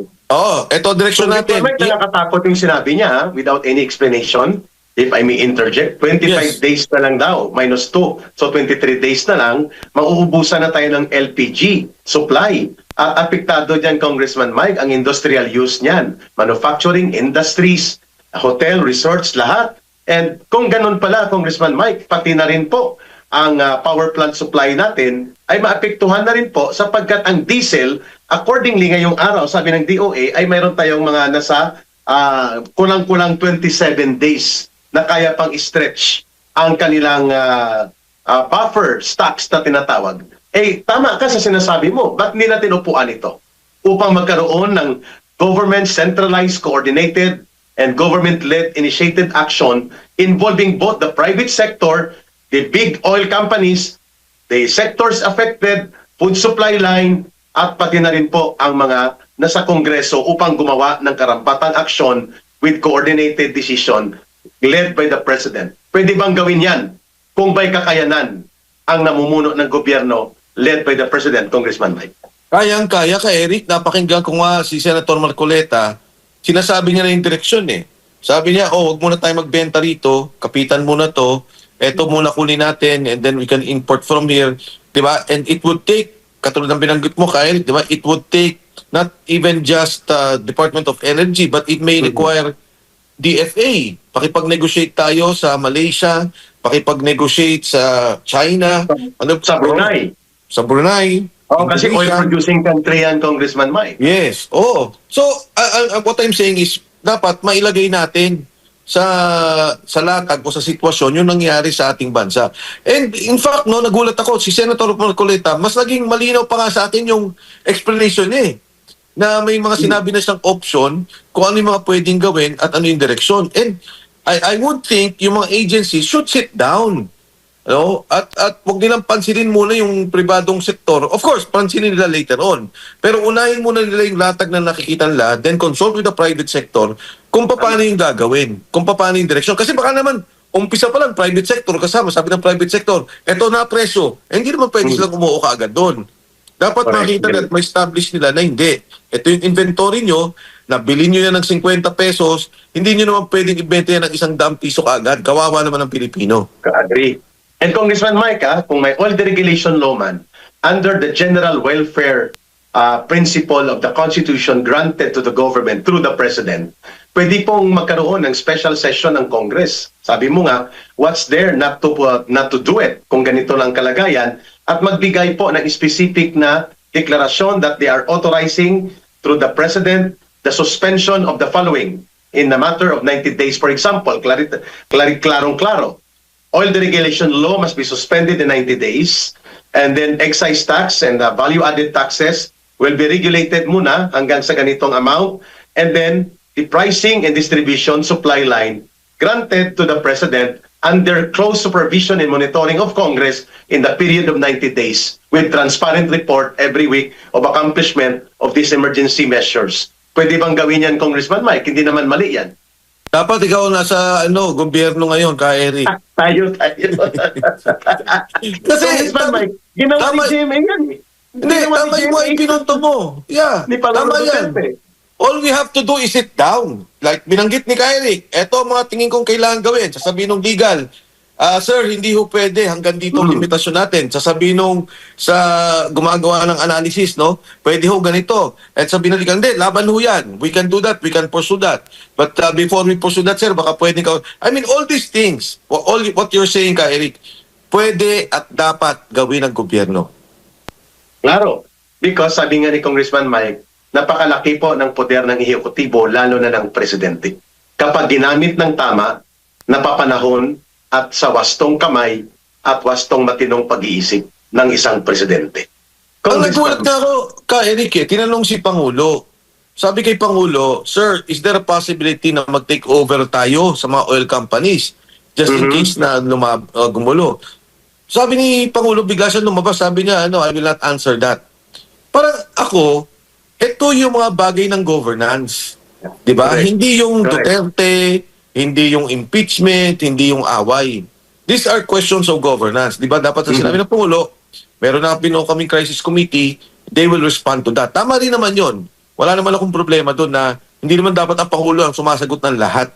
Ito direksyon natin. Nakakatakot yung sinabi niya without any explanation. If I may interject, 25 days na lang daw, -2. So 23 days na lang, mauubusan na tayo ng LPG supply. At apektado dyan, Congressman Mike, ang industrial use niyan. Manufacturing, industries, hotel, resorts, lahat. And kung ganun pala, Congressman Mike, pati na rin po ang power plant supply natin ay maapektuhan na rin po sapagkat ang diesel, accordingly ngayong araw, sabi ng DOA, ay mayroon tayong mga nasa kulang-kulang 27 days na kaya pang stretch ang kanilang buffer stocks na tinatawag. Tama ka sa sinasabi mo. Ba't hindi natin upuan ito? Upang magkaroon ng government centralized, coordinated, and government-led initiated action involving both the private sector, the big oil companies, the sectors affected, food supply line, at pati na rin po ang mga nasa Kongreso upang gumawa ng karampatang aksyon with coordinated decision led by the President. Pwede bang gawin yan kung may kakayanan ang namumuno ng gobyerno led by the President, Congressman Mike? Kayang-kaya ka, Eric. Napakinggan ko nga si Senator Marcoleta. Sinasabi niya na yung direksyon Sabi niya, wag muna tayo magbenta rito, kapitan muna to, eto muna kunin natin, and then we can import from here. Diba? And it would take, katulad ng binanggit mo, Kyle, diba? It would take not even just Department of Energy, but it may require DFA. Pakipag-negotiate tayo sa Malaysia, pakipag-negotiate sa China, Sa Brunei. sa Brunei. Oo, kasi Indonesia. oil-producing country yan, Congressman Mike. Yes. Oh. So, what I'm saying is, dapat mailagay natin sa latag o sa sitwasyon yung nangyari sa ating bansa. And in fact, no, nagulat ako, si Senator Marcoleta, mas naging malinaw pa nga sa atin yung explanation na may mga sinabi na siyang option kung ano yung mga pwedeng gawin at ano yung direksyon. And I would think yung mga agencies should sit down. No? At wag nilang pansinin muna yung pribadong sektor. Of course, pansinin nila later on. Pero unahin muna nila yung latag na nakikita nila, then consult with the private sector kung paano yung gagawin, kung paano yung direksyon. Kasi baka naman, umpisa pa lang, private sector kasama, sabi ng private sector, eto na presyo. Hindi naman pwede silang umuo kaagad doon. Dapat Correct. makita at may establish nila na hindi. Ito yung inventory nyo, nabili nyo yan ng 50 pesos, hindi nyo naman pwedeng ibenta yan ng 100 piso kaagad. Kawawa naman ng Pilipino. Agree. And Congressman Mike, kung may oil deregulation law man, under the general welfare principle of the Constitution granted to the government through the President, pwede pong magkaroon ng special session ng Congress. Sabi mo nga, what's there not to do it kung ganito lang kalagayan, at magbigay po ng specific na deklarasyon that they are authorizing through the President the suspension of the following in a matter of 90 days. For example, klarong-klaro, oil deregulation law must be suspended in 90 days, and then excise tax and value-added taxes will be regulated muna hanggang sa ganitong amount, and then the pricing and distribution supply line granted to the President under close supervision and monitoring of Congress in the period of 90 days with transparent report every week of accomplishment of these emergency measures. Pwede bang gawin yan, Congressman Mike? Hindi naman mali yan. Dapat ikaw nasa gobyerno ngayon, ka Eric. Tayo. Kasi Congressman Mike, ginawa ni tama- GMA yan eh. Hindi, tama yung mga ipinunto mo. Yeah, Ni Pangulong tama yan. Duterte. All we have to do is sit down. Like binanggit ni Eric, eto ang mga tingin kong kailangan gawin. Sasabihin ng legal, sir, hindi ho pwede, hanggang dito ang limitasyon natin. Sasabihin nung sa gumagawa ng analysis, no? Pwede ho ganito. At sabihin ng legal, hindi, laban ho yan. We can do that, we can pursue that. But before we pursue that, sir, baka pwede ka... I mean, all these things, all what you're saying, Eric, pwede at dapat gawin ng gobyerno. Klaro. Because sabi nga ni Congressman Mike, napakalaki po ng poder ng ehekutibo, lalo na ng presidente. Kapag ginamit ng tama, napapanahon at sa wastong kamay at wastong matinong pag-iisip ng isang presidente. Ang nagulat na ako, Eric, tinanong si Pangulo. Sabi kay Pangulo, sir, is there a possibility na mag-take over tayo sa mga oil companies just in case na gumulo? Sabi ni Pangulo, bigla siya lumabas, sabi niya, I will not answer that. Parang ako, ito yung mga bagay ng governance. Diba? Correct. Hindi yung Correct. Duterte, hindi yung impeachment, hindi yung away. These are questions of governance. Diba? Dapat sa sinabi ng Pangulo, meron na kaming crisis committee, they will respond to that. Tama rin naman yon. Wala naman akong problema doon na hindi naman dapat ang Pangulo ang sumasagot ng lahat.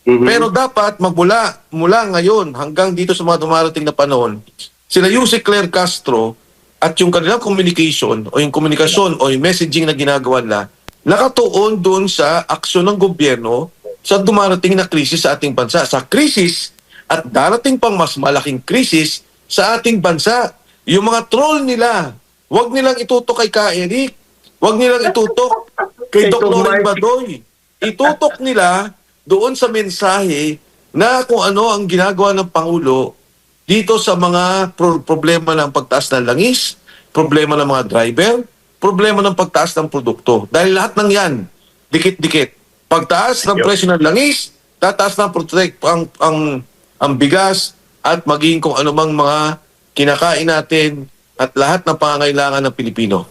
Pero dapat mula ngayon hanggang dito sa mga dumarating na panahon, sila Yuse Claire Castro at yung kanilang communication o yung komunikasyon o yung messaging na ginagawa nila, nakatuon doon sa aksyon ng gobyerno sa dumarating na krisis sa ating bansa. Sa krisis at darating pang mas malaking krisis sa ating bansa. Yung mga troll nila, wag nilang itutok kay Ka Eric, wag nilang itutok kay Dr. Loren Badoy. Itutok nila doon sa mensahe na kung ano ang ginagawa ng Pangulo dito sa mga problema ng pagtaas ng langis, problema ng mga driver, problema ng pagtaas ng produkto. Dahil lahat ng yan, dikit-dikit. Pagtaas ng presyo ng langis, tataas ng ang bigas at maging kung anumang mga kinakain natin at lahat ng pangangailangan ng Pilipino.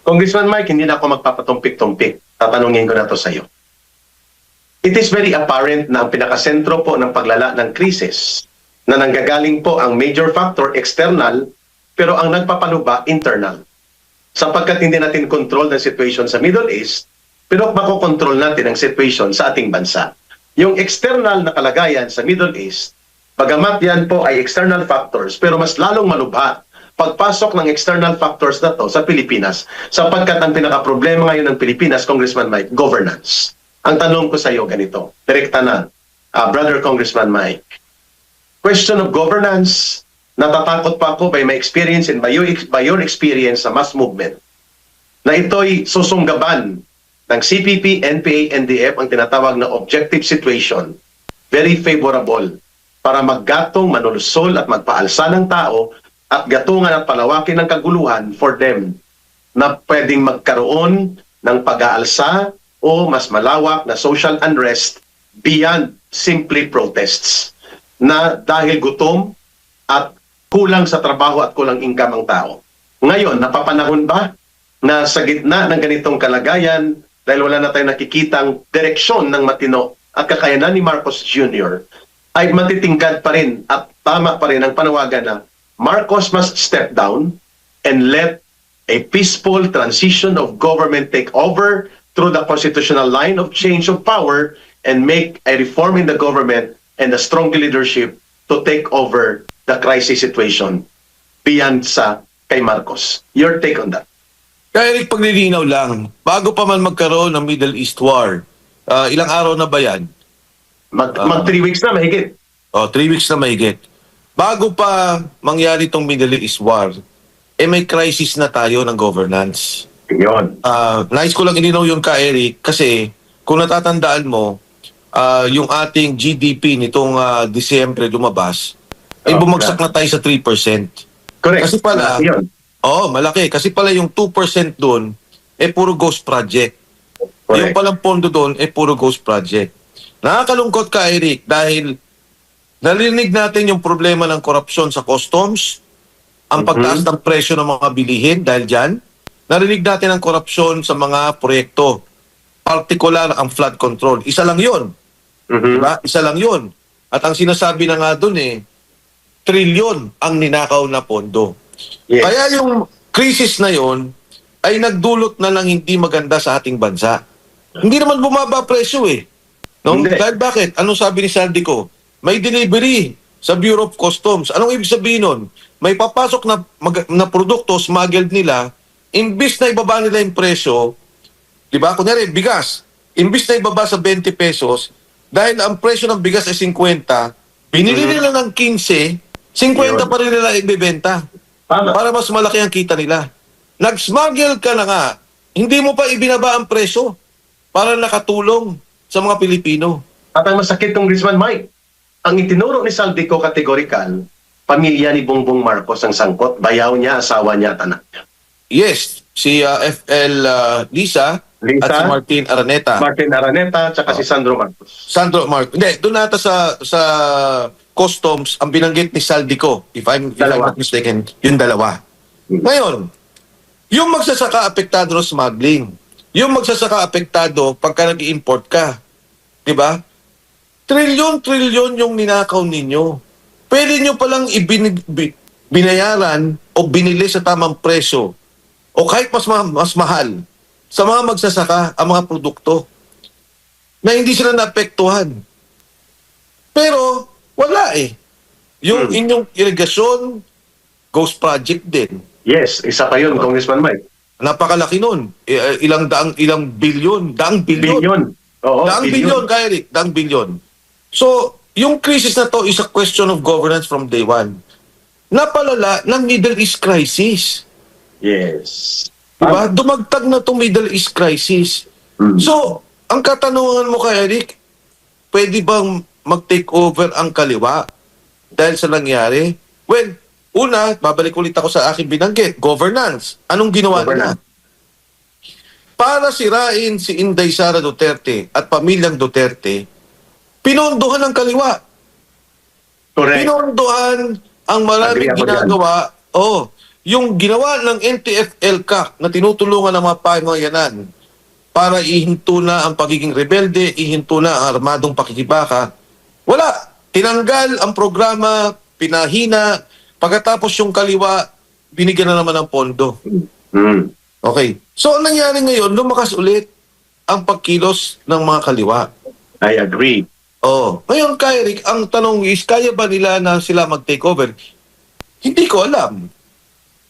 Congressman Mike, hindi na ako magpapatumpik-tumpik. Tatanungin ko na to sa iyo. It is very apparent na ang pinakasentro po ng paglala ng krisis na nanggagaling po ang major factor external pero ang nagpapaluba internal. Sapagkat hindi natin control ng situation sa Middle East, pero makokontrol natin ang situation sa ating bansa. Yung external na kalagayan sa Middle East, bagamat yan po ay external factors, pero mas lalong malubha pagpasok ng external factors na to sa Pilipinas. Sapagkat ang pinaka-problema ngayon ng Pilipinas, Congressman Mike, governance. Ang tanong ko sa iyo ganito, direkta na, Brother Congressman Mike. Question of governance, natatakot pa ako by my experience and by your experience sa mass movement, na ito'y susunggaban ng CPP, NPA, NDF, ang tinatawag na objective situation, very favorable para maggatong, manulusol at magpaalsa ng tao at gatungan at palawakin ng kaguluhan for them na pwedeng magkaroon ng pag-aalsa o mas malawak na social unrest beyond simply protests na dahil gutom at kulang sa trabaho at kulang income ang tao. Ngayon, napapanahon ba na sa gitna ng ganitong kalagayan, dahil wala na tayong nakikitang direksyon ng matino at kakayanan ni Marcos Jr., ay matitingkad pa rin at tama pa rin ang panawagan na Marcos must step down and let a peaceful transition of government take over through the constitutional line of change of power and make a reform in the government and a strong leadership to take over the crisis situation beyond sa kay Marcos. Your take on that? Kaya Eric, paglilinaw lang, bago pa man magkaroon ng Middle East War, ilang araw na ba yan? Mag 3 weeks na mahigit. 3 weeks na mahigit. Bago pa mangyari itong Middle East War, may crisis na tayo ng governance. Yun. Nais ko lang ininaw yun ka, Eric, kasi kung natatandaan mo, yung ating GDP nitong Disyembre lumabas, ay bumagsak na tayo sa 3%. Correct. Kasi pala, Yun. malaki. Kasi pala yung 2% doon, puro ghost project. Correct. Yung palang pondo doon, puro ghost project. Nakakalungkot ka, Eric, dahil narinig natin yung problema ng korupsyon sa customs, ang pagtaas ng presyo ng mga bilihin dahil dyan. Narinig natin ang korupsyon sa mga proyekto, partikular ang flood control. Isa lang yun. Diba? Isa lang yun. At ang sinasabi na nga doon trilyon ang ninakaw na pondo. Yes. Kaya yung krisis na yon ay nagdulot na ng hindi maganda sa ating bansa. Hindi naman bumaba presyo No? Hindi. Dahil bakit? Anong sabi ni Saldico? May delivery sa Bureau of Customs. Anong ibig sabihin nun? May papasok na produkto, smuggled nila, imbis na ibaba nila yung presyo, di ba? Kunyari, bigas, imbis na ibaba sa 20 pesos, dahil ang presyo ng bigas ay 50, binili nila ng 15, 50 pa rin nila ibebenta. Tama. Para mas malaki ang kita nila. Nag-smuggle ka na nga, hindi mo pa ibinaba ang presyo para nakatulong sa mga Pilipino. At ang masakit, Congressman Mike, ang itinuro ni Saldico categorical, pamilya ni Bongbong Marcos ang sangkot, bayaw niya, asawa niya at anak niya. Yes, si FL Lisa at si Martin Araneta. Martin Araneta, tsaka si Sandro Marcos. Sandro Marcos. Hindi, doon nata sa customs, ang binanggit ni Saldico, if I'm not mistaken, yung dalawa. Ngayon, yung magsasaka apektado ng smuggling, yung magsasaka apektado pagka nag-i-import ka, di ba? Trilyon-trilyon yung ninakaw ninyo. Pwede nyo palang binayaran o binili sa tamang presyo o kahit mas mahal sa mga magsasaka ang mga produkto na hindi sila naapektuhan. Pero wala Yung inyong irigasyon, ghost project din. Yes, isa pa yun, Congressman Mike. Napakalaki nun. Ilang bilyon. Daang bilyon. Bilyon. Oo, Daang bilyon, kaya Rick. Daang bilyon. So, yung crisis na to is a question of governance from day one. Napalala ng Middle East crisis. Yes. Diba? Dumagtag na itong Middle East crisis. So, ang katanungan mo kay Eric, pwede bang mag-take over ang kaliwa dahil sa nangyari? Well, una, babalik ulit ako sa aking binanggit, governance. Anong ginawa nila? Para sirain si Inday Sara Duterte at pamilyang Duterte, pinondohan ng kaliwa. Correct. Pinondohan ang maraming Agree ako ginagawa. Yung ginawa ng NTF-ELCAC na tinutulungan ng mga pamayanan para ihinto na ang pagiging rebelde, ihinto na ang armadong pakikibaka. Wala. Tinanggal ang programa, pinahina, pagkatapos yung kaliwa, binigyan na naman ng pondo. Okay. So, ang nangyari ngayon, lumakas ulit ang pagkilos ng mga kaliwa. I agree. Ngayon, Eric, ang tanong is, kaya ba nila na sila mag-take over? Hindi ko alam.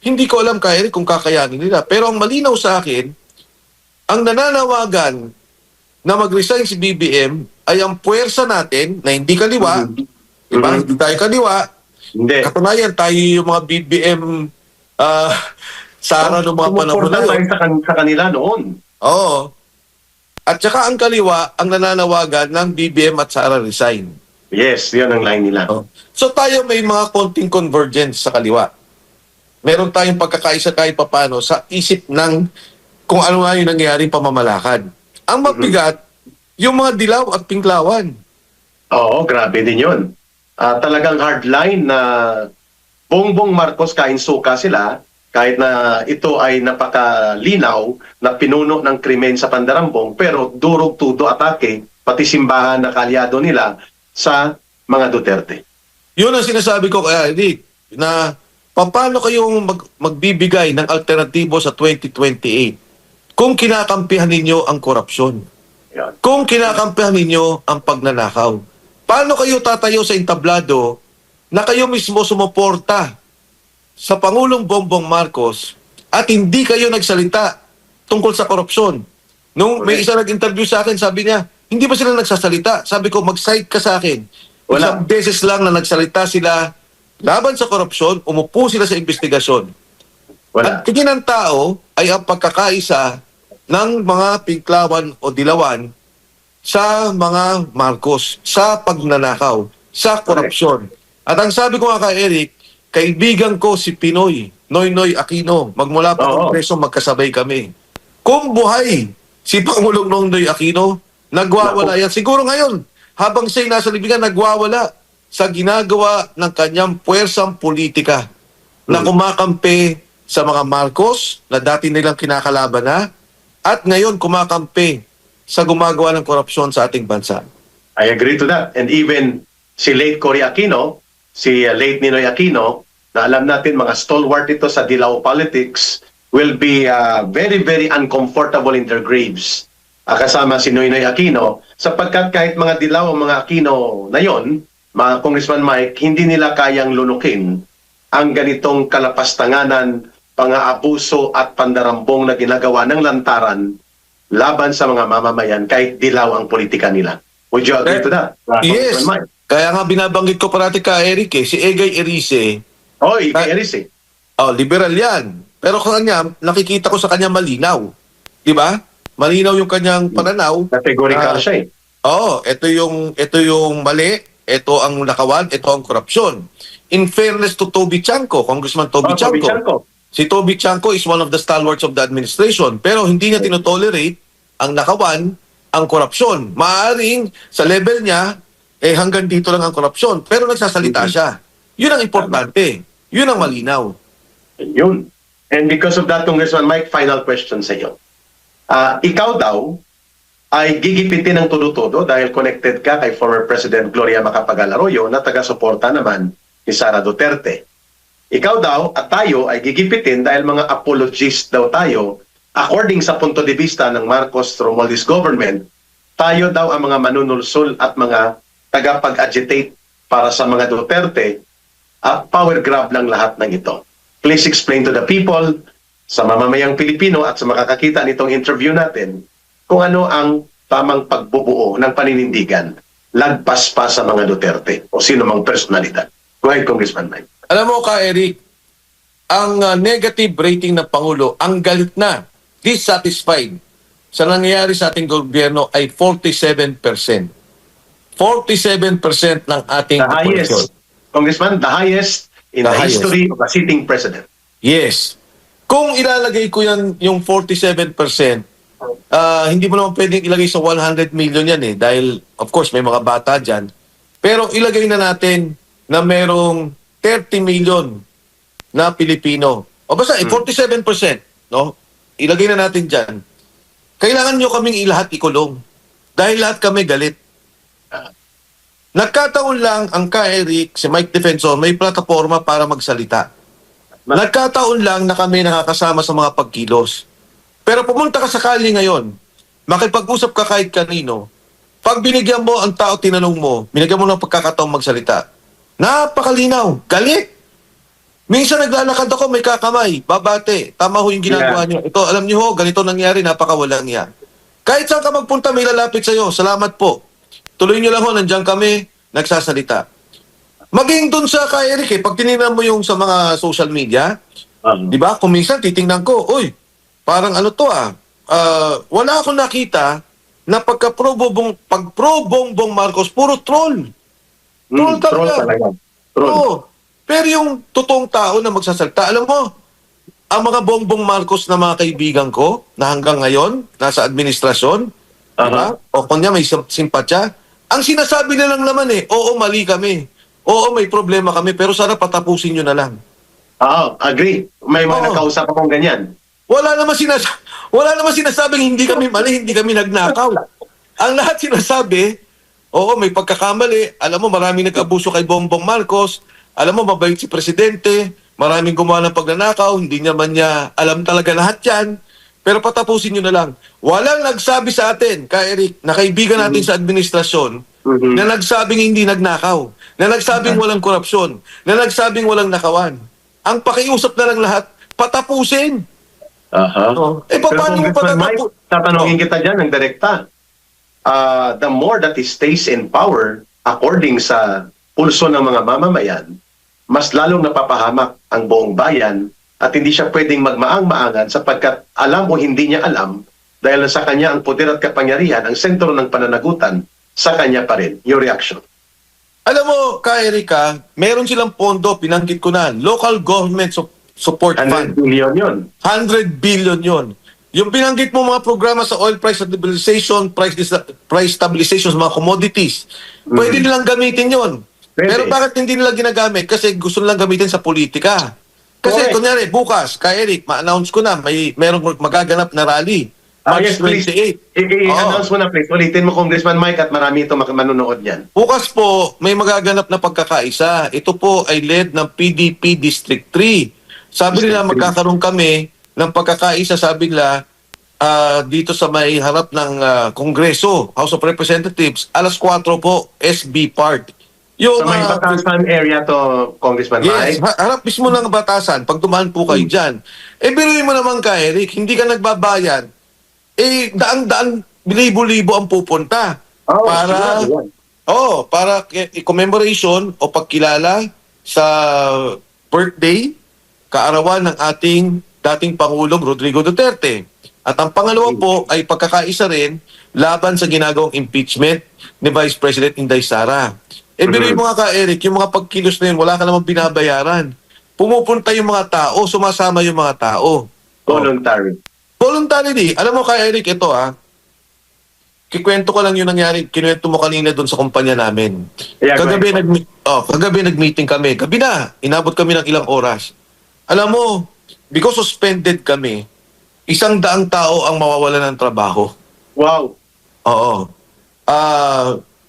Hindi ko alam, Eric, kung kakayanin nila. Pero ang malinaw sa akin, ang nananawagan na mag-resign si BBM ay ang puwersa natin na hindi kaliwa, di ba? Hindi tayo kaliwa. Hindi. Katunayan, tayo yung mga BBM Sara noong mga panahon na Sumuporta yun. tayo sa kanila noon. Oo. At saka ang kaliwa, ang nananawagan ng BBM at Sara resign. Yes, yun ang line nila. Oh. So tayo may mga konting convergence sa kaliwa. Meron tayong pagkakaisa kahit papano sa isip ng kung ano nga yung nangyayaring pamamalakad. Ang mabigat, yung mga dilaw at pinklawan. Oo, grabe din yun. Talagang hardline na Bongbong Marcos kain suka sila kahit na ito ay napakalinaw na pinuno ng krimen sa Pandarambong pero durog tudo atake pati simbahan na kalyado nila sa mga Duterte. Yun ang sinasabi ko kaya, Eric, na paano kayong magbibigay ng alternatibo sa 2028 kung kinakampihan ninyo ang korupsyon? Yan. Kung kinakampihan ninyo ang pagnanakaw? Paano kayo tatayo sa entablado na kayo mismo sumuporta sa Pangulong Bongbong Marcos at hindi kayo nagsalita tungkol sa korupsyon? Nung may isa nag-interview sa akin, sabi niya, hindi ba sila nagsasalita? Sabi ko, mag-cite ka sa akin. Wala. Isang beses lang na nagsalita sila laban sa korupsyon, umupo sila sa investigasyon. Wala. At tingin ng tao ay ang pagkakaisa ng mga pinklawan o dilawan sa mga Marcos, sa pagnanakaw, sa korupsyon. At ang sabi ko nga kay Eric, kaibigan ko si Pinoy, Noynoy Aquino, magmula pa Oo. Kongreso magkasabay kami. Kung buhay si Pangulong Noynoy Aquino, nagwawala yan. Siguro ngayon, habang siya'y nasa libingan, nagwawala sa ginagawa ng kanyang puwersang politika na kumakampi sa mga Marcos na dati nilang kinakalaban na at ngayon kumakampi sa gumagawa ng korupsyon sa ating bansa. I agree to that. And even si late Cory Aquino, si late Ninoy Aquino, na alam natin mga stalwart ito sa Dilaw politics, will be very, very uncomfortable in their graves. Kasama si Noynoy Aquino, sapagkat kahit mga Dilaw ang mga Aquino na yon, mga Congressman Mike, hindi nila kayang lunukin ang ganitong kalapastanganan, pang-aabuso at pandarambong na ginagawa ng lantaran laban sa mga mamamayan kahit dilaw ang politika nila. Would you agree to that? Yes. Congressman Mike? Kaya nga binabanggit ko parati ka, Eric, si Egay Erice, Oy, Eris eh. liberal yan. Pero kanya, nakikita ko sa kanya malinaw. Di ba? Malinaw yung kanyang pananaw. Categorical siya eh. Ito yung mali, ito ang nakawan, ito ang korupsyon. In fairness to Toby Chanco, Congressman Toby Toby Chanco. Chanco. Si Toby Chanco is one of the stalwarts of the administration, pero hindi niya tinotolerate ang nakawan, ang korupsyon. Maaring sa level niya, hanggang dito lang ang korupsyon, pero nagsasalita siya. Yun ang importante. Yun ang malinaw. Yun. And because of that, Congressman Mike, final question sa iyo. Ikaw daw ay gigipitin ng todo-todo dahil connected ka kay former President Gloria Macapagal Arroyo na taga-suporta naman ni Sara Duterte. Ikaw daw at tayo ay gigipitin dahil mga apologist daw tayo. According sa punto de vista ng Marcos Romualdez government, tayo daw ang mga manunulsul at mga tagapag-agitate para sa mga Duterte at power grab lang lahat ng ito. Please explain to the people, sa mamamayang Pilipino at sa makakakita nitong interview natin, kung ano ang tamang pagbubuo ng paninindigan lagpas pa sa mga Duterte o sino mang personalidad. Go ahead, Congressman Mike. Alam mo ka, Eric, ang negative rating ng Pangulo, ang galit na, dissatisfied sa nangyayari sa ating gobyerno ay 47%. 47% ng ating The highest, Congressman, the highest in the highest history of a sitting president. Yes. Kung ilalagay ko yan, yung 47%, hindi mo naman pwedeng ilagay sa 100 million yan dahil of course may mga bata dyan. Pero ilagay na natin na merong 30 million na Pilipino. O basta 47%, no? Ilagay na natin dyan. Kailangan nyo kaming ilahat ikulong. Dahil lahat kami galit. Nagkataon lang ang Eric, si Mike Defensor, may plataforma para magsalita. Nagkataon lang na kami nakakasama sa mga pagkilos. Pero pumunta ka sakali ngayon, makipag-usap ka kahit kanino, pag binigyan mo ang tao tinanong mo, binigyan mo ng pagkakataong magsalita, napakalinaw, galit. Minsan naglalakad ako, may kakamay, babate, tama ho yung ginagawa niyo. Ito, alam niyo ho, ganito nangyari, napakawalang niya. Kahit saan ka magpunta, may lalapit sa'yo. Salamat po. Tuloy niyo lang ho, nandiyan kami, nagsasalita. Maging dun sa kay Eric, pag tinignan mo yung sa mga social media, di ba? Kung minsan titingnan ko, uy, parang ano to wala akong nakita na pag pro Bongbong Marcos, puro troll. Troll talaga. Troll. Oo. Pero yung totoong tao na magsasalta, alam mo, ang mga Bongbong Marcos na mga kaibigan ko na hanggang ngayon, nasa administrasyon, diba? O kunya may simpatya, ang sinasabi na lang naman oo, mali kami. Oo, may problema kami, pero sana patapusin nyo na lang. Agree. May mga nakausap akong ganyan. Wala naman sinasabing hindi kami mali, hindi kami nagnakaw. Ang lahat sinasabi, oo, may pagkakamali. Alam mo, maraming nag-abuso kay Bongbong Marcos. Alam mo, mabait si Presidente. Maraming gumawa ng pagnanakaw. Hindi naman niya alam talaga lahat yan. Pero patapusin nyo na lang. Walang nagsabi sa atin, Eric, na kaibigan natin sa administrasyon, na nagsabing hindi nagnakaw, na nagsabing walang korupsyon, na nagsabing walang nakawan. Ang pakiusap na lang lahat, patapusin. Paano mo Mike, tatanungin kita dyan ng direkta. The more that he stays in power, according sa pulso ng mga mamamayan, mas lalong napapahamak ang buong bayan at hindi siya pwedeng magmaang-maangan sapagkat alam o hindi niya alam dahil sa kanya ang poder at kapangyarihan, ang sentro ng pananagutan, sa kanya pa rin. Your reaction? Alam mo, Erika, meron silang pondo, pinanggit ko na, local government support 100 fund. billion yun. 100 billion yon. Yung binanggit mo mga programa sa oil price stabilization, price stabilization sa mga commodities, pwede nilang gamitin yon. Pero bakit hindi nila ginagamit? Kasi gusto nilang gamitin sa politika. Kasi kunyari, bukas, Eric, ma-announce ko na, merong magaganap na rally. March 28. I-announce mo na, please. Ulitin mo, Congressman Mike, at marami itong manonood yan. Bukas po, may magaganap na pagkakaisa. Ito po ay led ng PDP District 3. Sabi nila, magkakaroon kami ng pagkakaisa, sabi nila, dito sa may harap ng Kongreso, House of Representatives, alas 4 po, SB Park. Sa may Batasan area to, Congressman Mike? Yes, harap mismo ng Batasan, pag dumaan po kayo dyan. Biruin mo naman Eric, hindi ka nagbabayad, daan-daan, libo-libo ang pupunta. Para commemoration o pagkilala sa birthday, kaarawan ng ating dating Pangulong Rodrigo Duterte. At ang pangalawa po ay pagkakaisa rin laban sa ginagawang impeachment ni Vice President Inday Sara. Biruin mo nga Eric, yung mga pagkilos na yun, wala ka namang binabayaran. Pumupunta yung mga tao, sumasama yung mga tao. Voluntary. Voluntarily. Alam mo Eric, ito kikwento ko lang yung nangyari, kinuwento mo kanina doon sa kumpanya namin. Yeah, kagabi nag-meeting kami. Gabi na, inabot kami ng ilang oras. Alam mo, because suspended kami, 100 tao ang mawawalan ng trabaho. Wow. Oo.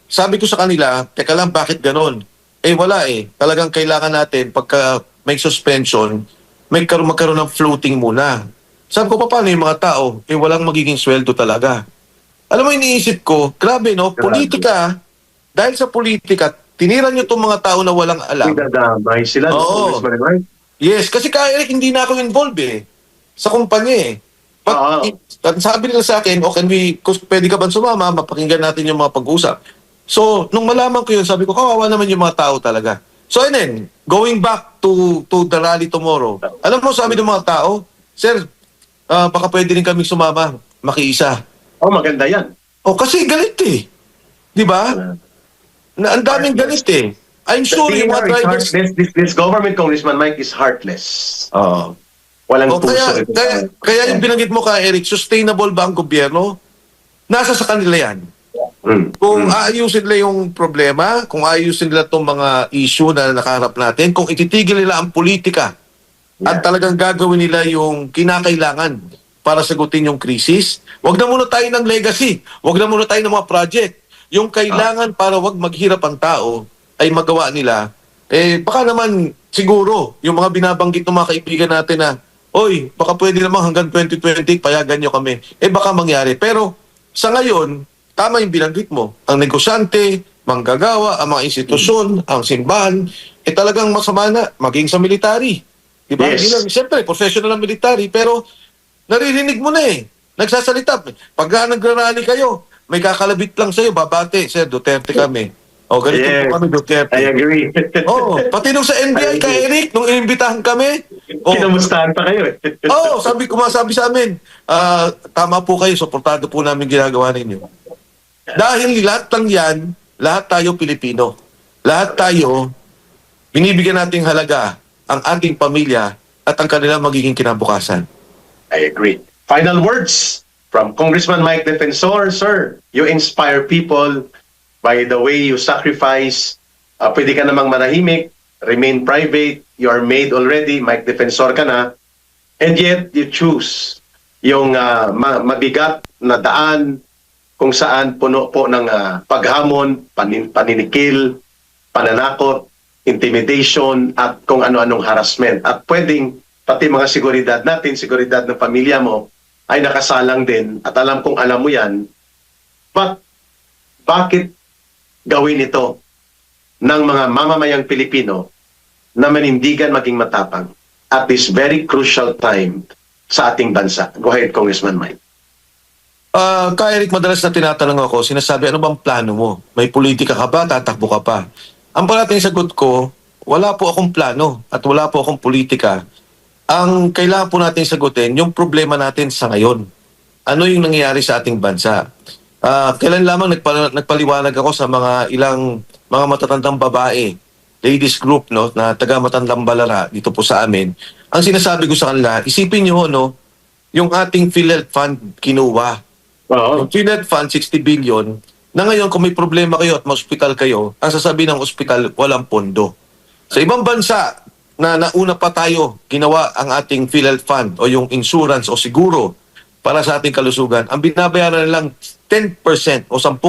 Sabi ko sa kanila, teka lang, bakit ganon? Wala Talagang kailangan natin, pagka may suspension, magkaroon ng floating muna. Sabi ko, paano yung mga tao? Walang magiging sweldo talaga. Alam mo, iniisip ko, grabe no, politika, dahil sa politika, tiniran nyo itong mga tao na walang alam. Dadamay sila. Oo. Yes, kasi Eric, hindi na ako involved sa kumpanya But, sabi nila sa akin, kung pwede ka ba sumama, mapakinggan natin yung mga pag-usap. So, nung malaman ko yun, sabi ko, kawawa naman yung mga tao talaga. So, and then, going back to the rally tomorrow, alam mo, sabi ng mga tao, Sir, baka pwede rin kami sumama, makiisa. Maganda yan. Kasi galit Di ba? Ang daming galit I'm sure yung mga drivers... This government, Congressman Mike, is heartless. Walang puso. Kaya yung binanggit mo Eric, sustainable ba ang gobyerno? Nasa sa kanila yan. Kung aayusin nila yung problema, kung aayusin nila itong mga issue na nakaharap natin, kung ititigil nila ang politika at talagang gagawin nila yung kinakailangan para sagutin yung krisis, wag na muna tayo ng legacy, wag na muna tayo ng mga project. Yung kailangan para wag maghirap ang tao ay magawa nila, baka naman siguro yung mga binabanggit ng mga kaibigan natin na, baka pwede naman hanggang 2020 payagan nyo kami. Baka mangyari. Pero sa ngayon, tama yung binanggit mo. Ang negosyante, manggagawa, ang mga institusyon, ang simbahan, talagang masama na maging sa military. Di ba? Yes. Hindi lang, siyempre, professional ang military, pero naririnig mo na eh. Nagsasalita. Pagka nagrarally kayo, may kakalabit lang sa'yo, babate, Sir, Duterte kami. O, ganito Yes. po kami, Duterte. I agree. Oo, pati nung sa NBI kay Eric, nung inimbitahan kami, Kinamustahan pa kayo eh. sabi sa amin, tama po kayo, suportado po namin ginagawa ninyo. Dahil lahat lang yan, lahat tayo Pilipino. Lahat tayo, binibigyan nating halaga ang ating pamilya at ang kanilang magiging kinabukasan. I agree. Final words from Congressman Mike Defensor. Sir, you inspire people by the way you sacrifice. Pwede ka namang manahimik, remain private, you are made already, Mike Defensor ka na, and yet you choose yung mabigat na daan kung saan puno po ng paghamon, paninikil, pananakot, intimidation, at kung ano-anong harassment. At pwedeng pati mga seguridad natin, seguridad ng pamilya mo, ay nakasalang din. At alam kong alam mo yan. But bakit gawin ito ng mga mamamayang Pilipino na manindigan maging matapang at this very crucial time sa ating bansa? Go ahead, Congressman Mike. Kaya Eric, madalas na tinatanong ako, sinasabi, ano bang plano mo? May politika ka ba? Tatakbo ka pa? Ang parating sagot ko, wala po akong plano at wala po akong politika. Ang kailangan po natin sagutin, yung problema natin sa ngayon. Ano yung nangyayari sa ating bansa? Kailan lamang nagpaliwanag ako sa mga mga matatandang babae, ladies group, no, na taga Matandang Balara dito po sa amin. Ang sinasabi ko sa kanila, isipin nyo, no, yung ating PhilHealth Fund kinuha. Yung PhilHealth Fund, 60 billion, na ngayon kung may problema kayo at ma-hospital kayo, ang sasabihin ng ospital, walang pondo. Sa ibang bansa, na nauna pa tayo, ginawa ang ating PhilHealth Fund o yung insurance o siguro para sa ating kalusugan, ang binabayaran lang 10% o 10%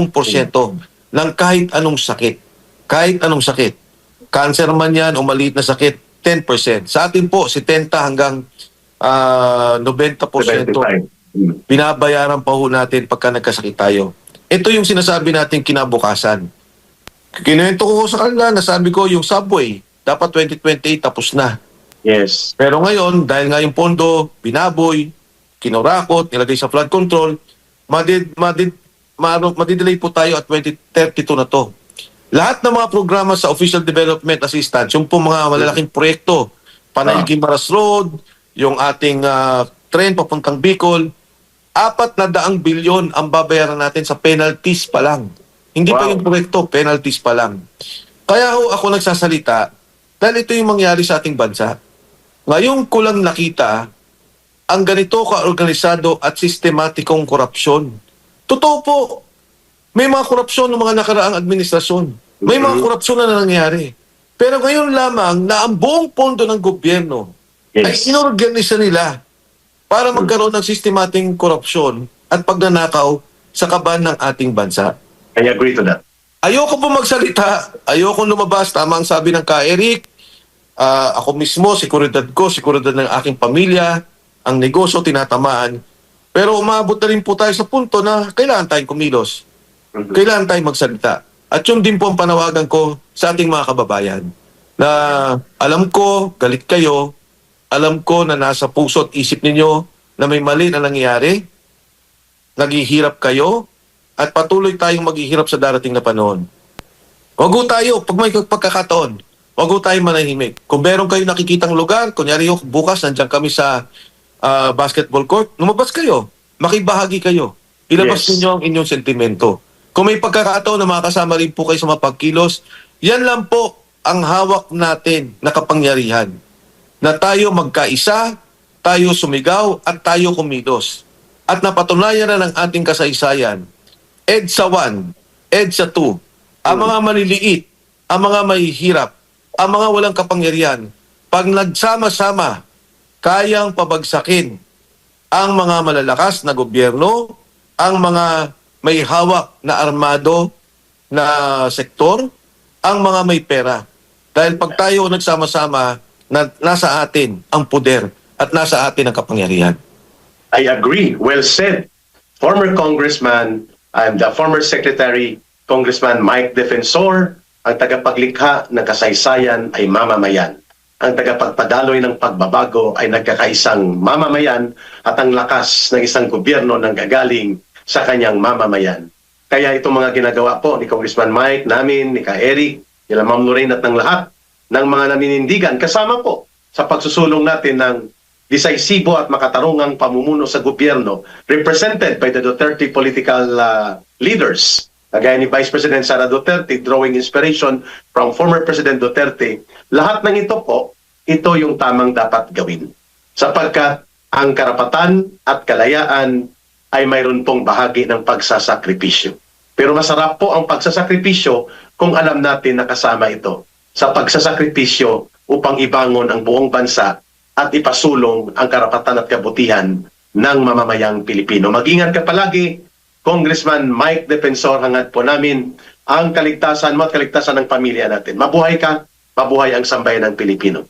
ng kahit anong sakit. Kahit anong sakit. Cancer man yan o maliit na sakit, 10%. Sa atin po, 70 hanggang 90% binabayaran pa ho natin pagka nagkasakit tayo. Ito yung sinasabi natin kinabukasan. Kinuwento ko sa kanila, nasabi ko yung subway, dapat 2028 tapos na. Yes. Pero ngayon, dahil nga yung pondo, binaboy, kinurakot, nilagay sa flood control, madidelay po tayo at 2032 na to. Lahat ng mga programa sa Official Development Assistance, yung po mga malalaking proyekto, Panay Guimaras Road, yung ating train papuntang Bicol, 400 bilyon ang babayaran natin sa penalties pa lang. Hindi pa yung proyekto, penalties pa lang. Kaya ako nagsasalita, dahil ito yung mangyari sa ating bansa. Ngayon ko lang nakita ang ganito ka-organisado at sistematikong korupsyon. Totoo po, may mga korupsyon ng mga nakaraang administrasyon. May mga korupsyon na nangyayari. Pero ngayon lamang na ang buong pondo ng gobyerno ay inorganisa nila para magkaroon ng sistemating korupsyon at pagnanakaw sa kaban ng ating bansa. I agree to that. Ayoko po magsalita, ayoko lumabas, tama ang sabi ng Ka-Eric. Ako mismo, seguridad ko, seguridad ng aking pamilya, ang negosyo tinatamaan. Pero umabot na rin po tayo sa punto na kailangan tayong kumilos. Kailangan tayong magsalita. At yun din po ang panawagan ko sa ating mga kababayan. Na alam ko, galit kayo, alam ko na nasa puso at isip ninyo na may mali na nangyayari, naghihirap kayo, at patuloy tayong maghihirap sa darating na panahon. Wag ho tayo, pag may pagkakataon, wag ho tayong manahimik. Kung meron kayo nakikitang lugar, kunyari bukas, nandiyan kami sa basketball court, lumabas kayo, makibahagi kayo. Ilabas ninyo ang inyong sentimento. Kung may pagkakataon na makakasama rin po kayo sa mapagkilos, yan lang po ang hawak natin na kapangyarihan. Na tayo magkaisa, tayo sumigaw, at tayo kumilos. At napatunayan na ng ating kasaysayan, EDSA 1, EDSA 2, ang mga maliliit, ang mga mahihirap, ang mga walang kapangyarihan, pag nagsama-sama, kayang pabagsakin ang mga malalakas na gobyerno, ang mga may hawak na armado na sektor, ang mga may pera. Dahil pag tayo nagsama-sama, nasa atin ang poder at nasa atin ang kapangyarihan. I agree. Well said. Former Congressman and the former Secretary Congressman Mike Defensor, ang tagapaglikha ng kasaysayan ay mamamayan. Ang tagapagpadaloy ng pagbabago ay nagkakaisang mamamayan at ang lakas ng isang gobyerno nang gagaling sa kanyang mamamayan. Kaya itong mga ginagawa po ni Congressman Mike, namin, ni Ka Eric, nila Ma'am Lorraine at ng lahat ng mga naninindigan, kasama po sa pagsusulong natin ng decisibo at makatarungang pamumuno sa gobyerno represented by the Duterte political leaders. Kagaya ni Vice President Sara Duterte, drawing inspiration from former President Duterte, lahat ng ito po, ito yung tamang dapat gawin. Sapagkat ang karapatan at kalayaan ay mayroon pong bahagi ng pagsasakripisyo. Pero masarap po ang pagsasakripisyo kung alam natin na kasama ito sa pagsasakripisyo upang ibangon ang buong bansa at ipasulong ang karapatan at kabutihan ng mamamayang Pilipino. Mag-ingat ka palagi, Congressman Mike Defensor, hangad po namin ang kaligtasan mo at kaligtasan ng pamilya natin. Mabuhay ka, mabuhay ang sambayan ng Pilipino.